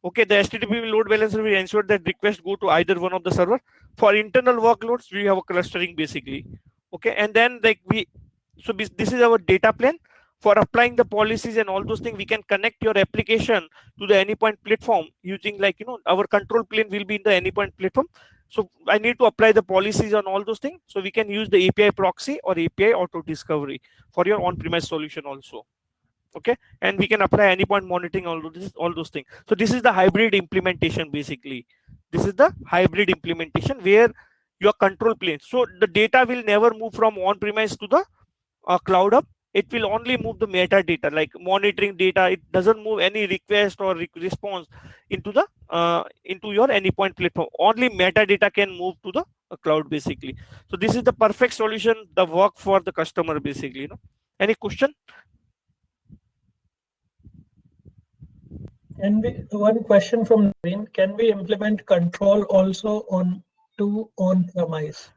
Okay, the HTTP load balancer will ensure that request go to either one of the server. For internal workloads, we have a clustering basically. Okay, and then this is our data plane. For applying the policies and all those things, we can connect your application to the anypoint platform using our control plane will be in the anypoint platform. So I need to apply the policies on all those things. So we can use the API proxy or API auto discovery for your on-premise solution also. Okay, and we can apply anypoint monitoring, all those things. So this is the hybrid implementation basically. This is the hybrid implementation where your control plane, so the data will never move from on-premise to the cloud hub. It will only move the metadata like monitoring data. It doesn't move any request or response into the into your anypoint platform. Only metadata can move to the cloud basically. So this is the perfect solution, the work for the customer basically. Any question? One question from Naveen, can we implement control also on on-premise?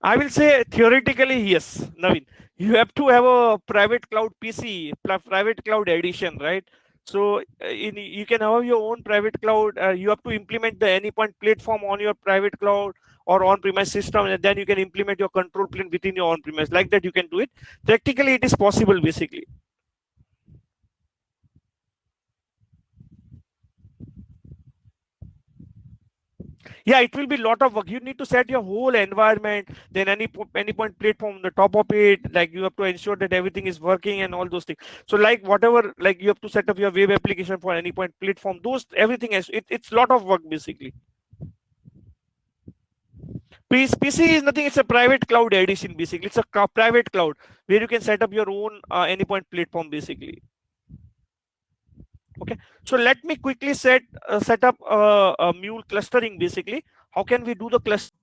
I will say theoretically, yes, Naveen. You have to have a private cloud PC, private cloud edition, right? So you can have your own private cloud. You have to implement the anypoint platform on your private cloud or on-premise system, and then you can implement your control plane within your on-premise. Like that, you can do it. Practically, it is possible, basically. Yeah, it will be a lot of work. You need to set your whole environment, then any point platform on the top of it. Like you have to ensure that everything is working and all those things. So like whatever, like you have to set up your web application for any point platform. Those everything is it's a lot of work basically. PC is nothing. It's a private cloud edition basically. It's a private cloud where you can set up your own anypoint platform basically. Okay, so let me quickly set up a mule clustering basically. How can we do the cluster?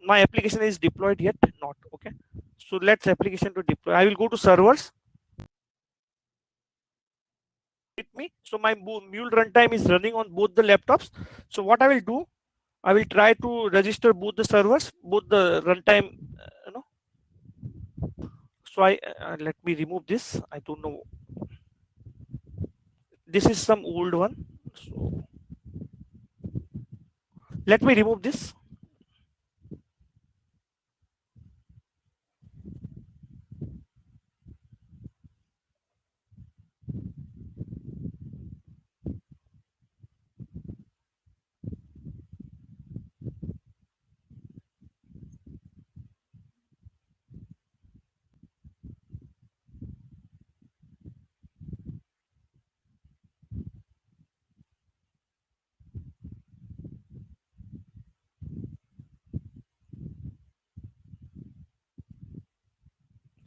My application is deployed yet not. Okay, so let's application to deploy. I will go to servers with me. So my mule runtime is running on both the laptops. So what I will do, I will try to register both the servers, both the runtime, so I let me remove this. I don't know, this is some old one, so let me remove this.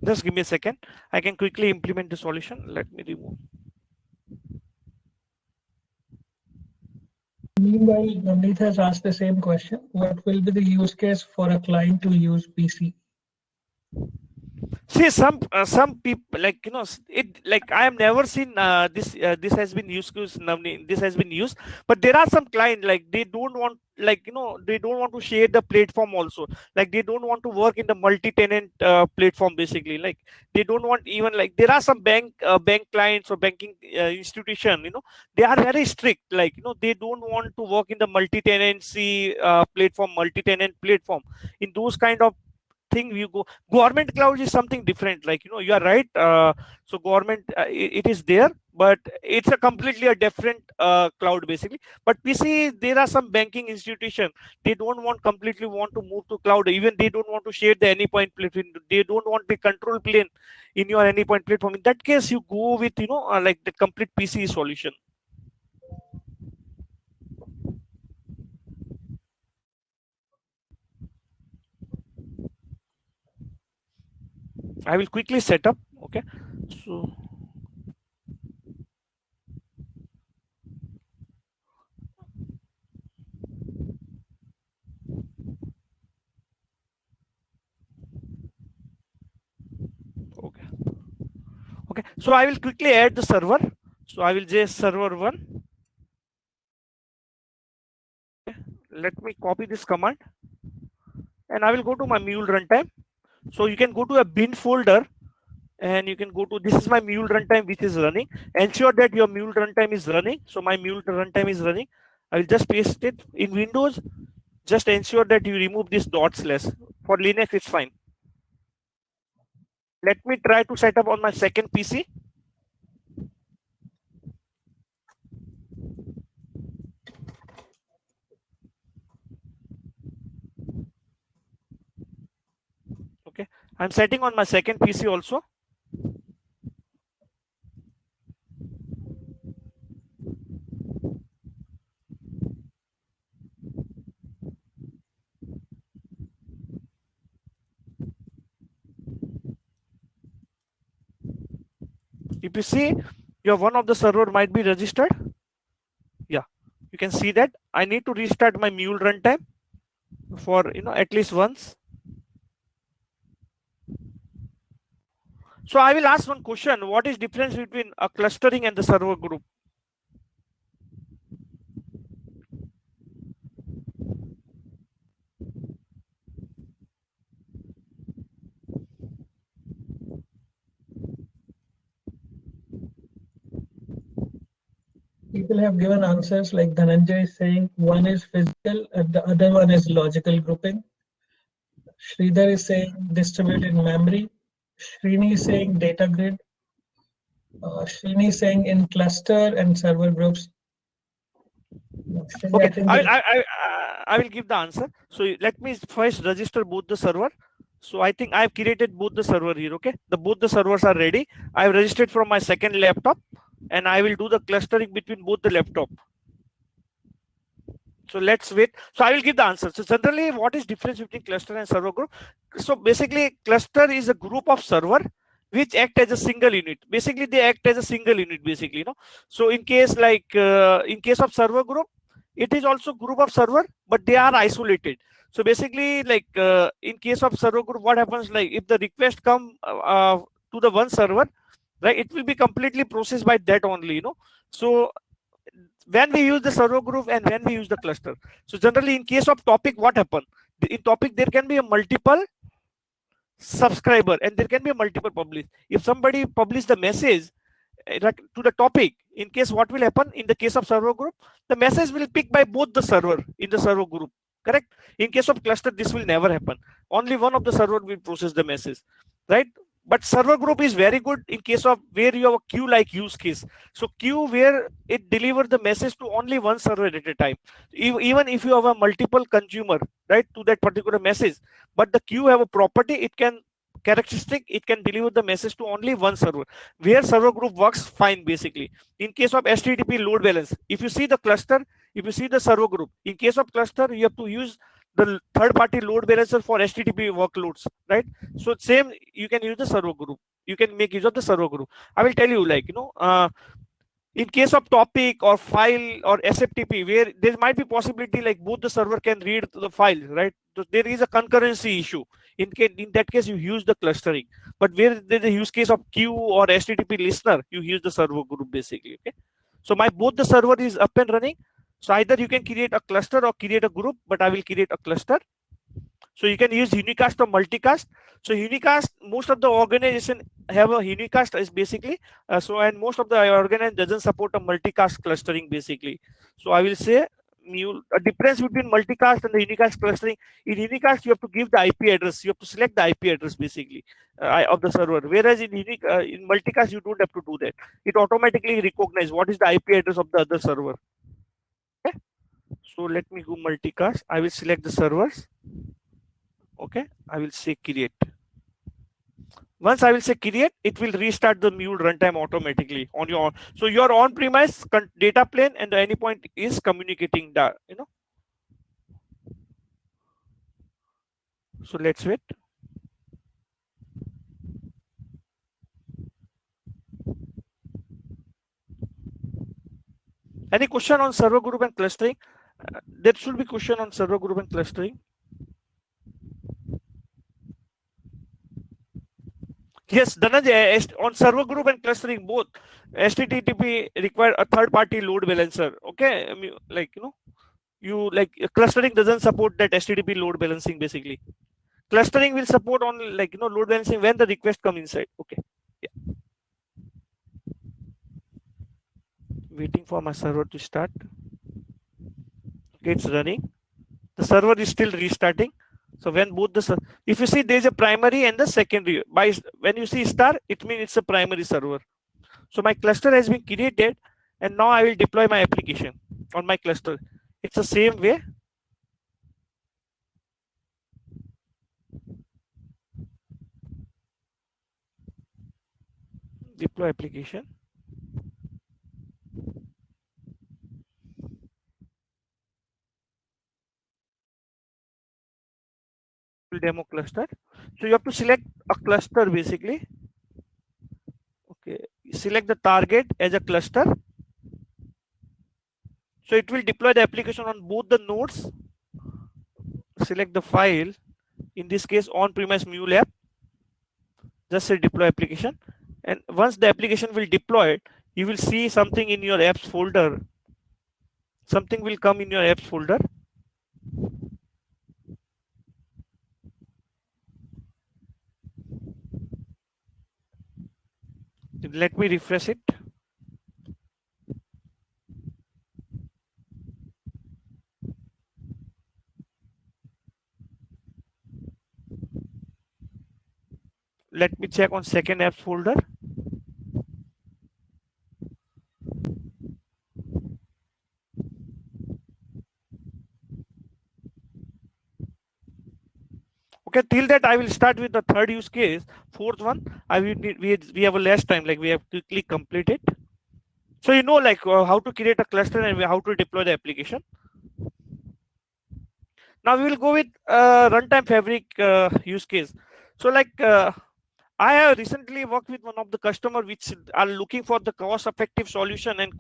Just give me a second. I can quickly implement the solution. Let me remove. Meanwhile, Navneet has asked the same question. What will be the use case for a client to use PC? See, some people like it, like I have never seen this has been used. This has been used, but there are some client like they don't want, like they don't want to share the platform also. Like they don't want to work in the multi-tenant platform basically. Like they don't want, even like there are some bank clients or banking institution, they are very strict. Like they don't want to work in the multi-tenancy platform, multi-tenant platform. In those kind of thing, you go government cloud is something different. Like you are right. So government, it is there, but it's a completely a different cloud basically. But PC, there are some banking institution, they don't want completely want to move to cloud. Even they don't want to share the anypoint platform. They don't want the control plane in your anypoint platform. In that case, you go with like the complete PC solution. I will quickly set up. Okay, so okay, okay. So I will quickly add the server. So I will just server one. Okay. Let me copy this command, and I will go to my mule runtime. So you can go to a bin folder, and you can go to, this is my mule runtime which is running. Ensure that your mule runtime is running. So my mule runtime is running. I will just paste it in Windows. Just ensure that you remove this dot slash. For Linux, it's fine. Let me try to set up on my second PC. Okay, I'm setting on my second PC also. If you see, your one of the server might be registered. Yeah, you can see that I need to restart my mule runtime for at least once. So I will ask one question: what is difference between a clustering and the server group? People have given answers like Dhananjay is saying one is physical and the other one is logical grouping. Sridhar is saying distributed memory. Srini is saying data grid. Srini is saying in cluster and server groups. Actually, I Okay, think I will give the answer. So let me first register both the server. So I think I've created both the server here. Okay, both the servers are ready. I've registered from my second laptop, and I will do the clustering between both the laptop. So let's wait. So I will give the answer. So generally, what is difference between cluster and server group? So basically, cluster is a group of server which act as a single unit. Basically, they act as a single unit. Basically, So in case in case of server group, it is also group of server, but they are isolated. So basically, in case of server group, what happens? Like if the request come to the one server, right, it will be completely processed by that only. So when we use the server group and when we use the cluster. So generally in case of topic, what happen? In topic, there can be a multiple subscriber and there can be a multiple publish. If somebody publish the message to the topic, in case what will happen in the case of server group, the message will pick by both the server in the server group. Correct? In case of cluster, this will never happen. Only one of the server will process the message, right? But server group is very good in case of where you have a queue like use case. So queue where it delivers the message to only one server at a time. Even if you have a multiple consumer, right, to that particular message, but the queue have a property, it can characteristic, it can deliver the message to only one server, where server group works fine basically. In case of HTTP load balance, if you see the cluster, if you see the server group, in case of cluster, you have to use the third party load balancer for HTTP workloads, right? So same, you can use the server group, you can make use of the server group. I will tell you, in case of topic or file or SFTP, where there might be possibility like both the server can read the file, right? So there is a concurrency issue. In that case, you use the clustering. But where there's a use case of queue or HTTP listener, you use the server group basically. Okay. So my both the server is up and running. So either you can create a cluster or create a group, but I will create a cluster. So you can use unicast or multicast. So unicast, most of the organization have a unicast is basically, and most of the organization doesn't support a multicast clustering basically. So I will say mule. A difference between multicast and the unicast clustering. In unicast, you have to give the IP address. You have to select the IP address basically of the server. Whereas in in multicast, you don't have to do that. It automatically recognizes what is the IP address of the other server. Okay. So let me go multicast. I will select the servers. Okay. I will say create. Once I will say create, it will restart the mule runtime automatically on your. So your on-premise data plane and the AnyPoint is communicating that. So let's wait. Any question on server group and clustering? There should be question on server group and clustering. Yes, Dhananjay, on server group and clustering both, HTTP require a third-party load balancer. Okay, I mean, clustering doesn't support that HTTP load balancing basically. Clustering will support on load balancing when the request come inside. Okay, yeah. Waiting for my server to start. Okay, it's running. The server is still restarting. So when both if you see there is a primary and the secondary, when you see star, it means it's a primary server. So my cluster has been created, and now I will deploy my application on my cluster. It's the same way. Deploy application. Demo cluster. So you have to select a cluster basically. Okay, select the target as a cluster. So it will deploy the application on both the nodes. Select the file. In this case, on-premise mule app. Just say deploy application. And once the application will deploy it, you will see something in your apps folder. Something will come in your apps folder. Let me refresh it. Let me check on second apps folder. Okay, till that I will start with the third use case. Fourth one, I will need, we have a less time, like we have quickly complete it. So you know, like how to create a cluster and how to deploy the application. Now we will go with runtime fabric use case. So I have recently worked with one of the customer which are looking for the cost-effective solution and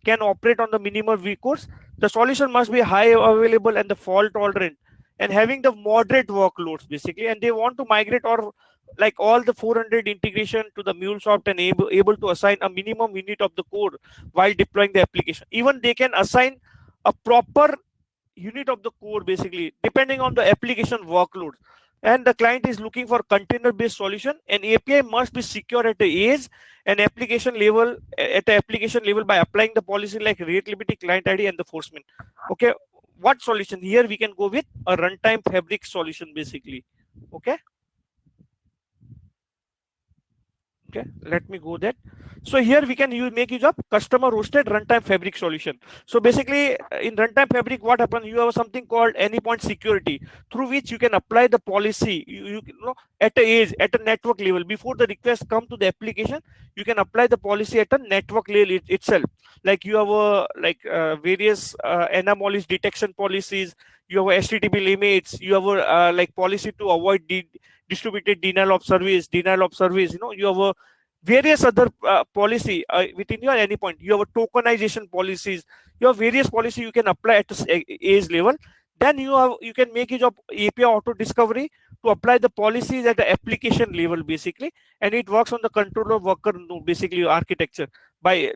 can operate on the minimal recourse. The solution must be high available and the fault tolerant and having the moderate workloads basically. And they want to migrate or like all the 400 integration to the MuleSoft and able to assign a minimum unit of the code while deploying the application. Even they can assign a proper unit of the code basically depending on the application workload, and the client is looking for container based solution, and API must be secure at the edge and application level by applying the policy like rate limiting, client ID and the enforcement. Okay, what solution here? We can go with a runtime fabric solution basically. Okay, let me go that. So here we can make use of customer hosted runtime fabric solution. So basically in runtime fabric, what happens, you have something called AnyPoint security through which you can apply the policy you know at a edge, at a network level. Before the request come to the application, you can apply the policy at a network level itself. Like you have various anomalies detection policies, you have HTTP limits, you have like policy to avoid distributed denial of service, you have a various other policy within your AnyPoint. You have a tokenization policies, you have various policy you can apply at edge level. Then you can make use of API auto discovery to apply the policies at the application level basically, and it works on the controller worker node basically architecture. By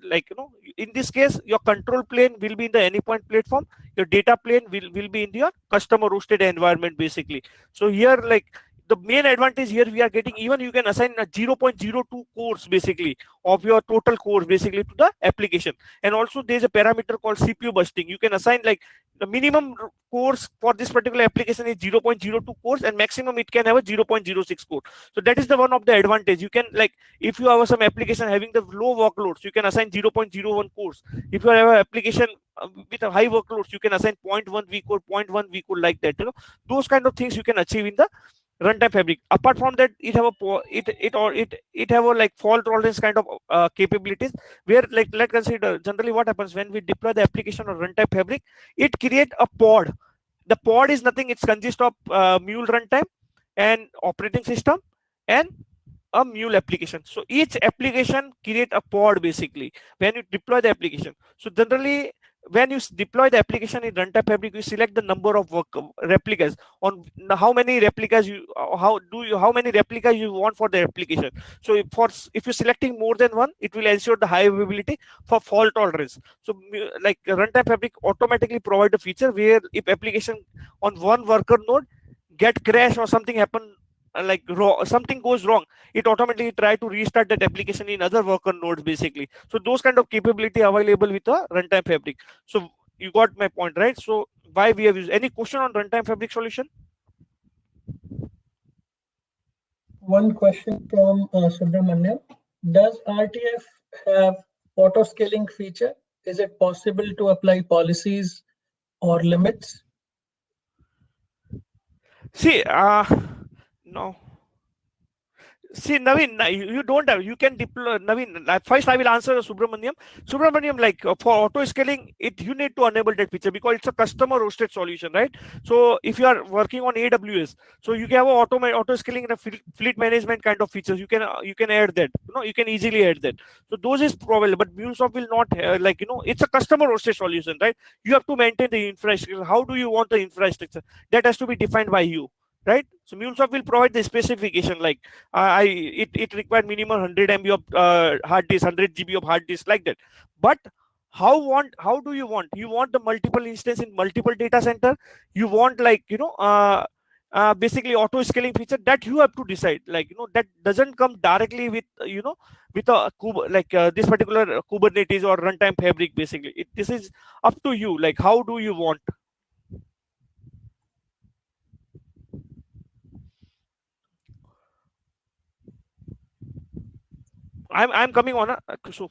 in this case, your control plane will be in the AnyPoint platform, your data plane will be in your customer hosted environment basically. So here the main advantage here we are getting, even you can assign a 0.02 cores basically of your total cores basically to the application. And also there's a parameter called CPU busting. You can assign like the minimum cores for this particular application is 0.02 cores, and maximum it can have a 0.06 core. So that is the one of the advantage. You can, like, if you have some application having the low workloads, you can assign 0.01 cores. If you have an application with a high workloads, you can assign 0.1 v core, 0.1 v core, like that. Those kind of things you can achieve in the runtime fabric. Apart from that, it have a it have a like fault tolerance kind of capabilities, where, like, let's consider generally what happens when we deploy the application on runtime fabric. It create a pod. The pod is nothing, it's consist of mule runtime and operating system and a mule application. So each application create a pod basically when you deploy the application. So generally when you deploy the application in runtime fabric, you select the number of replicas on how many replicas you how many replicas you want for the application. So if you're selecting more than one, it will ensure the high availability for fault tolerance. So like runtime fabric automatically provide a feature where if application on one worker node get crash or something happen, like something goes wrong, it automatically try to restart that application in other worker nodes basically. So those kind of capability available with the runtime fabric. So you got my point, right? So why we have used, any question on runtime fabric solution? One question from Subramaniam. Does RTF have auto scaling feature? Is it possible to apply policies or limits? See, no. See, Naveen, you don't have, you can deploy, Naveen, first I will answer Subramaniam. Subramaniam, like for auto scaling, you need to enable that feature because it's a customer hosted solution, right? So if you are working on AWS, so you can have auto scaling and a fleet management kind of features. You can add that, you can easily add that. So those is probable, but MuleSoft will not, it's a customer hosted solution, right? You have to maintain the infrastructure. How do you want the infrastructure? That has to be defined by you, right? So MuleSoft will provide the specification, like it required minimum 100 MB of hard disk, 100 GB of hard disk, like that. But how do you want the multiple instance in multiple data center? You want, like, basically auto scaling feature, that you have to decide, like, that doesn't come directly with with a this particular Kubernetes or runtime fabric basically. This is up to you, like how do you want. I'm coming on so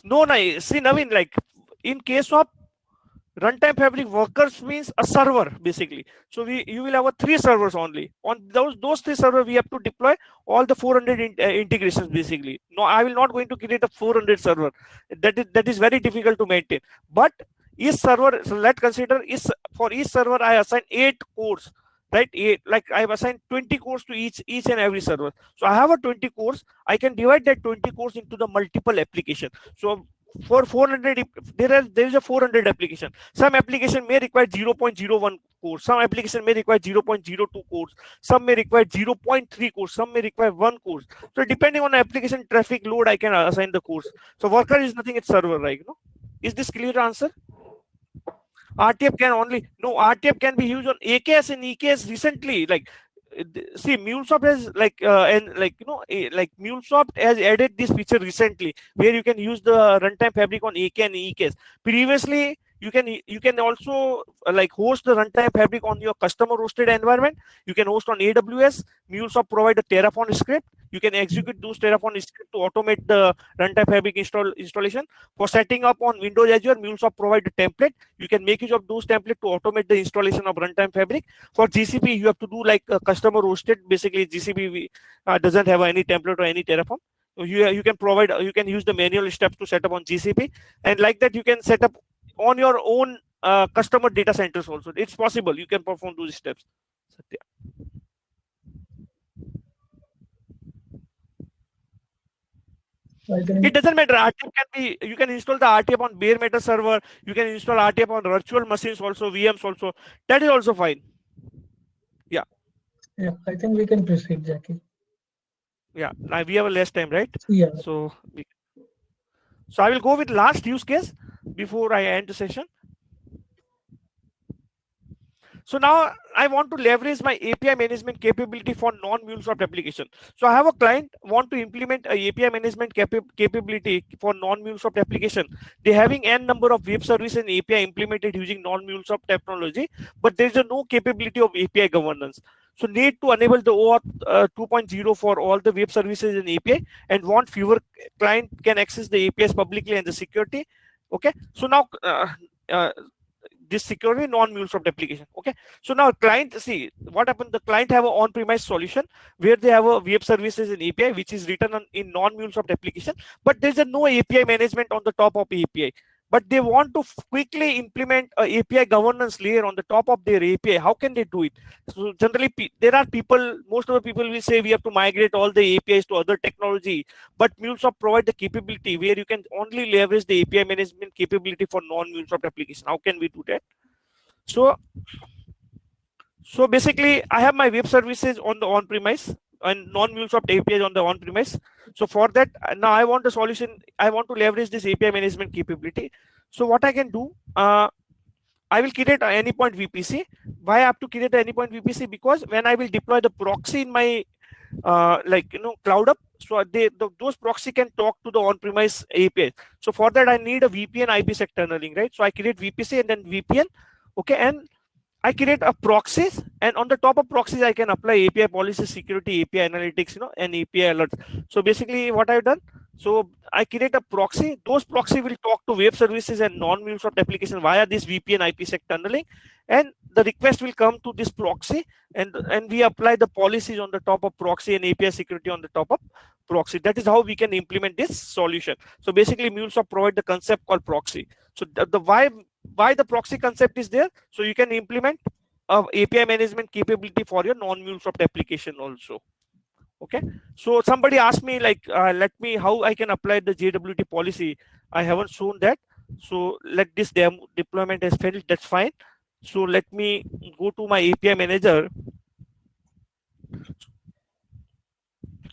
no, see Naveen, like in case of runtime fabric workers means a server basically. So you will have a 3 servers only. On those 3 servers we have to deploy all the 400 integrations basically. No, I will not going to create a 400 server. That is very difficult to maintain. But each server, so let's consider, is for each server I assign 8 cores, right? 8, like I have assigned 20 cores to each and every server. So I have a 20 cores. I can divide that 20 cores into the multiple application. So for 400, there is a 400 application. Some application may require 0.01 cores, some application may require 0.02 cores, some may require 0.3 cores, some may require 1 cores. So depending on the application traffic load, I can assign the cores. So worker is nothing, it's server, right? Is this clear answer? RTF can only, no, RTF can be used on AKS and EKS recently. Like, see, MuleSoft has like MuleSoft has added this feature recently where you can use the runtime fabric on AK and EKS. Previously, you can also like host the runtime fabric on your customer hosted environment. You can host on AWS. MuleSoft provide a Terraform script. You can execute those Terraform script to automate the runtime fabric installation. For setting up on Windows Azure, MuleSoft provide a template. You can make use of those templates to automate the installation of runtime fabric. For GCP, you have to do like a customer hosted. Basically, GCP doesn't have any template or any Terraform. So you can provide, you can use the manual steps to set up on GCP, and like that you can set up on your own customer data centers also. It's possible. You can perform those steps. Satya. It doesn't matter. RTF can be, you can install the RTF on bare metal server. You can install RTF on virtual machines also, VMs also. That is also fine. Yeah. Yeah, I think we can proceed, Jackie. Yeah. Now we have a less time, right? Yeah. So I will go with last use case before I end the session. So now I want to leverage my API management capability for non-MuleSoft application. So I have a client want to implement a API management capability for non-MuleSoft application. They're having n number of web services and API implemented using non-MuleSoft technology, but there is no capability of API governance. So need to enable the OAuth 2.0 for all the web services and API, and want fewer client can access the APIs publicly and the security. Okay, so now uh, this security non-MuleSoft application. Okay, so now client, see what happened, the client have a on-premise solution where they have a web services and API which is written in non-MuleSoft application, but there's a no API management on the top of API. But they want to quickly implement a API governance layer on the top of their API. How can they do it? So generally there are people, most of the people will say we have to migrate all the APIs to other technology, but MuleSoft provide the capability where you can only leverage the API management capability for non-MuleSoft application. How can we do that? So, so basically, I have my web services on the on-premise and non-MuleSoft APIs on the on-premise. So for that, now I want a solution. I want to leverage this API management capability. So what I can do, I will create an Anypoint VPC. Why I have to create an Anypoint VPC? Because when I will deploy the proxy in my CloudUp, so those proxy can talk to the on-premise API. So for that, I need a VPN IPsec tunneling, right? So I create VPC and then VPN. Okay, and I create a proxies, and on the top of proxies, I can apply API policy, security, API analytics, and API alerts. So basically, what I've done, so I create a proxy. Those proxy will talk to web services and non-MuleSoft application via this VPN IPsec tunneling, and the request will come to this proxy, and we apply the policies on the top of proxy and API security on the top of proxy. That is how we can implement this solution. So basically, MuleSoft provide the concept called proxy. So the why the proxy concept is there, so you can implement a API management capability for your non-MuleSoft application also. Okay, so somebody asked me like let me how I can apply the JWT policy. I haven't shown that, so let this deployment has failed, that's fine. So let me go to my API manager.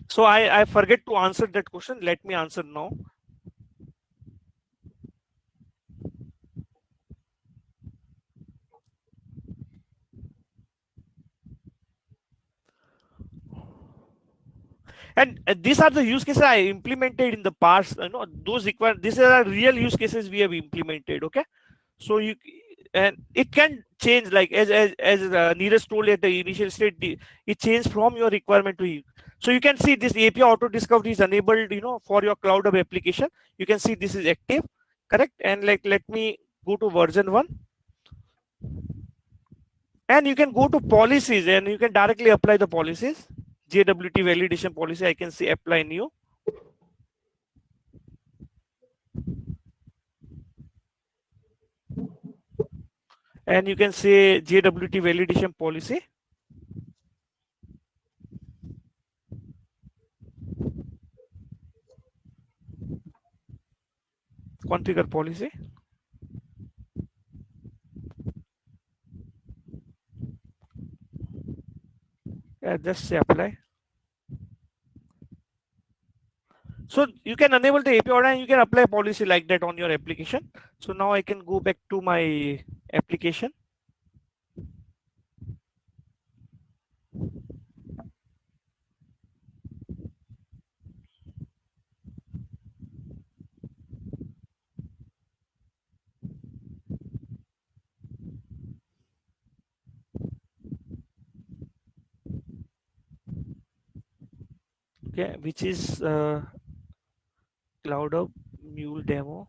So I forget to answer that question, let me answer now. And these are the use cases I implemented in the past, those require, these are real use cases we have implemented. Okay, so you, and it can change, like as Neeraj told at the initial state, it changed from your requirement to you. So you can see this API auto discovery is enabled, for your CloudHub application. You can see this is active, correct? And like let me go to version 1, and you can go to policies and you can directly apply the policies. JWT validation policy, I can see apply new. And you can say JWT validation policy. Configure policy. Yeah, just say apply. So you can enable the API order and you can apply policy like that on your application. So now I can go back to my application. Okay, which is CloudHub Mule demo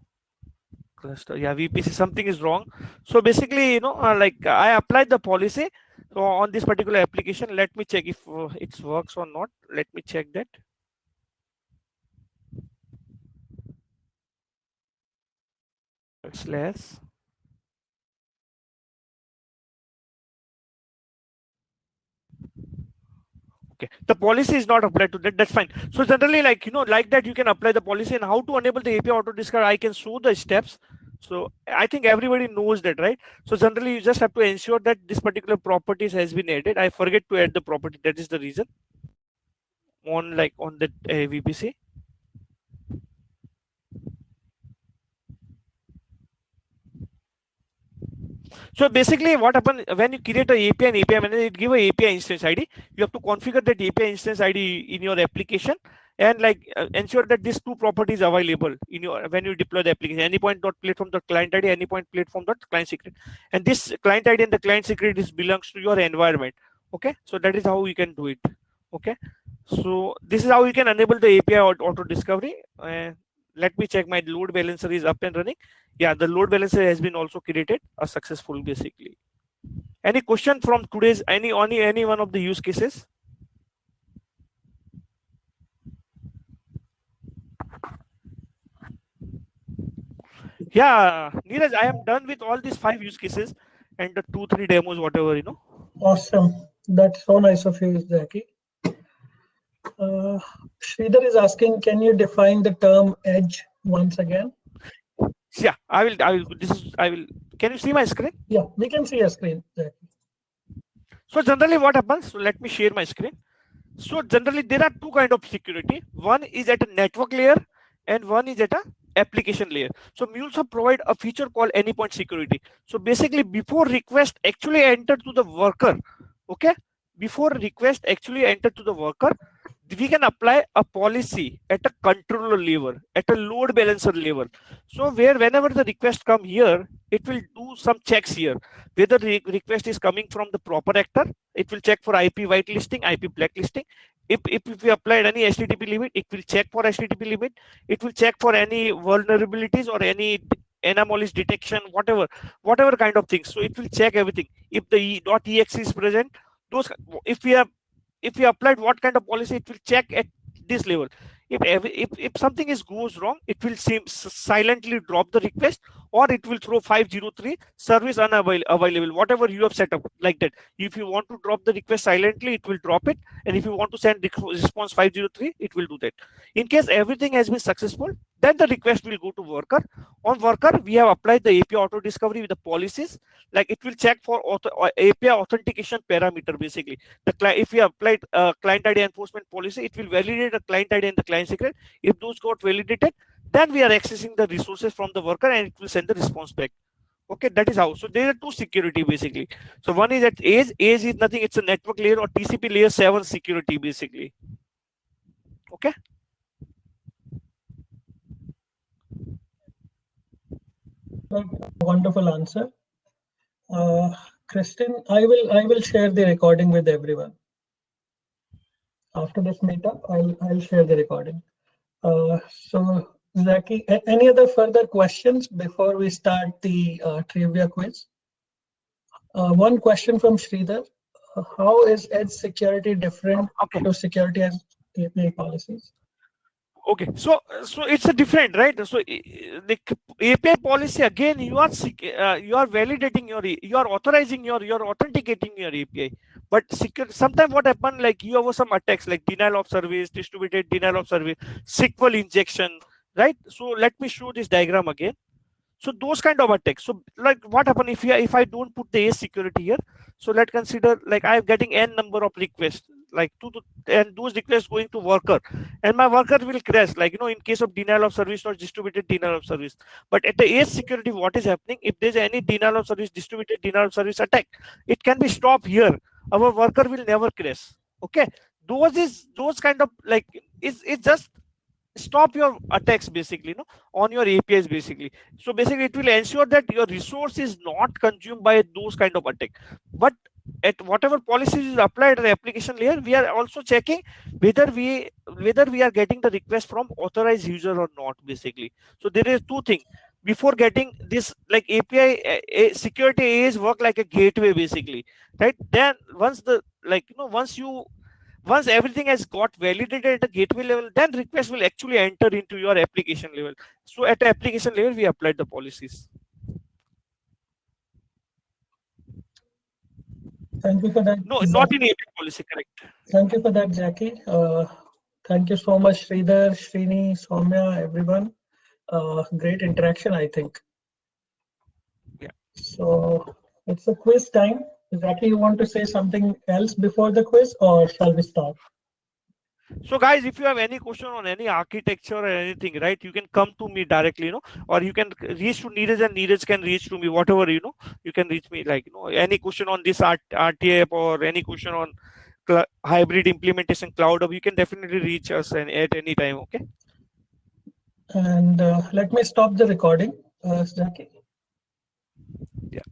cluster. Yeah, VPC, something is wrong. So basically, like I applied the policy. So on this particular application, let me check if it works or not. Let me check that. Slash. Okay, the policy is not applied to that, that's fine. So generally, like like that, you can apply the policy. And how to enable the API auto discover, I can show the steps. So I think everybody knows that, right? So generally you just have to ensure that this particular properties has been added. I forget to add the property, that is the reason on that VPC. So basically, what happens when you create a API and API manager, it give a API instance ID. You have to configure that API instance ID in your application, and like ensure that these two properties are available in your when you deploy the application. Anypoint.platform.client ID, anypoint.platform.client secret, and this client ID and the client secret is belongs to your environment. Okay, so that is how we can do it. Okay, so this is how you can enable the API auto discovery. Let me check my load balancer is up and running. Yeah, the load balancer has been also created a successful basically. Any question from today's any one of the use cases? Yeah, Neeraj, I am done with all these 5 use cases and the 2-3 demos, whatever, you know. Awesome. That's so nice of you, Zaki. Sridhar is asking, can you define the term edge once again? Yeah, I will. Can you see my screen? Yeah, we can see a screen, Zaki. So generally what happens, so let me share my screen. So generally there are two kind of security. One is at a network layer and one is at a application layer. So MuleSoft provide a feature called anypoint security. So basically before request actually enter to the worker, okay, before request actually enter to the worker, we can apply a policy at a controller level, at a load balancer level. So where whenever the request come here, it will do some checks here, whether the request is coming from the proper actor. It will check for IP whitelisting, IP blacklisting. If we applied any HTTP limit, it will check for HTTP limit. It will check for any vulnerabilities or any anomalies detection, whatever kind of things. So it will check everything. If the .exe is present, those if we have if we applied what kind of policy, it will check at this level. If something is goes wrong, it will silently drop the request, or it will throw 503 service unavailable, whatever you have set up like that. If you want to drop the request silently, it will drop it, and if you want to send response 503, it will do that. In case everything has been successful, then the request will go to worker. On worker, we have applied the API auto discovery with the policies. Like it will check for API authentication parameter. Basically, the client, if we applied client ID enforcement policy, it will validate the client ID and the client secret. If those got validated, then we are accessing the resources from the worker and it will send the response back. Okay, that is how. So there are two security basically. So one is at edge. Edge is nothing, it's a network layer or TCP layer 7 security basically. Okay. Wonderful answer. Kristen, I will share the recording with everyone. After this meetup, I'll share the recording. So Zaki, any other further questions before we start the trivia quiz? One question from Sridhar. How is edge security different to security as API policies? Okay, so it's a different, right? So the API policy, again, you are validating you are authorizing you're authenticating your API. But sometimes what happen, like you have some attacks like denial of service, distributed denial of service, SQL injection, right? So let me show this diagram again. So those kind of attacks. So like what happen if I don't put the ACE security here? So let's consider like I am getting n number of requests, like and those requests going to worker, and my worker will crash, like in case of denial of service or distributed denial of service. But at the ACE security, what is happening? If there's any denial of service, distributed denial of service attack, it can be stopped here. Our worker will never crash. Okay, those kind of like it's just stop your attacks basically on your APIs basically. So basically it will ensure that your resource is not consumed by those kind of attack. But at whatever policies is applied at the application layer, we are also checking whether we are getting the request from authorized user or not basically. So there is two things before getting this, like API security is work like a gateway basically, right? Then once the once everything has got validated at the gateway level, then request will actually enter into your application level. So at the application level, we applied the policies. Thank you for that. No, not in API policy, correct. Thank you for that, Jackie. Thank you so much, Sridhar, Srini, Soumya, everyone. Great interaction, I think. Yeah. So it's a quiz time. Jackie, you want to say something else before the quiz, or shall we start? So guys, if you have any question on any architecture or anything, right, you can come to me directly, or you can reach to Neeraj and Neeraj can reach to me, whatever, you can reach me, like, any question on this RTF or any question on hybrid implementation cloud hub, you can definitely reach us and at any time. Okay. And let me stop the recording, Jackie. Yeah.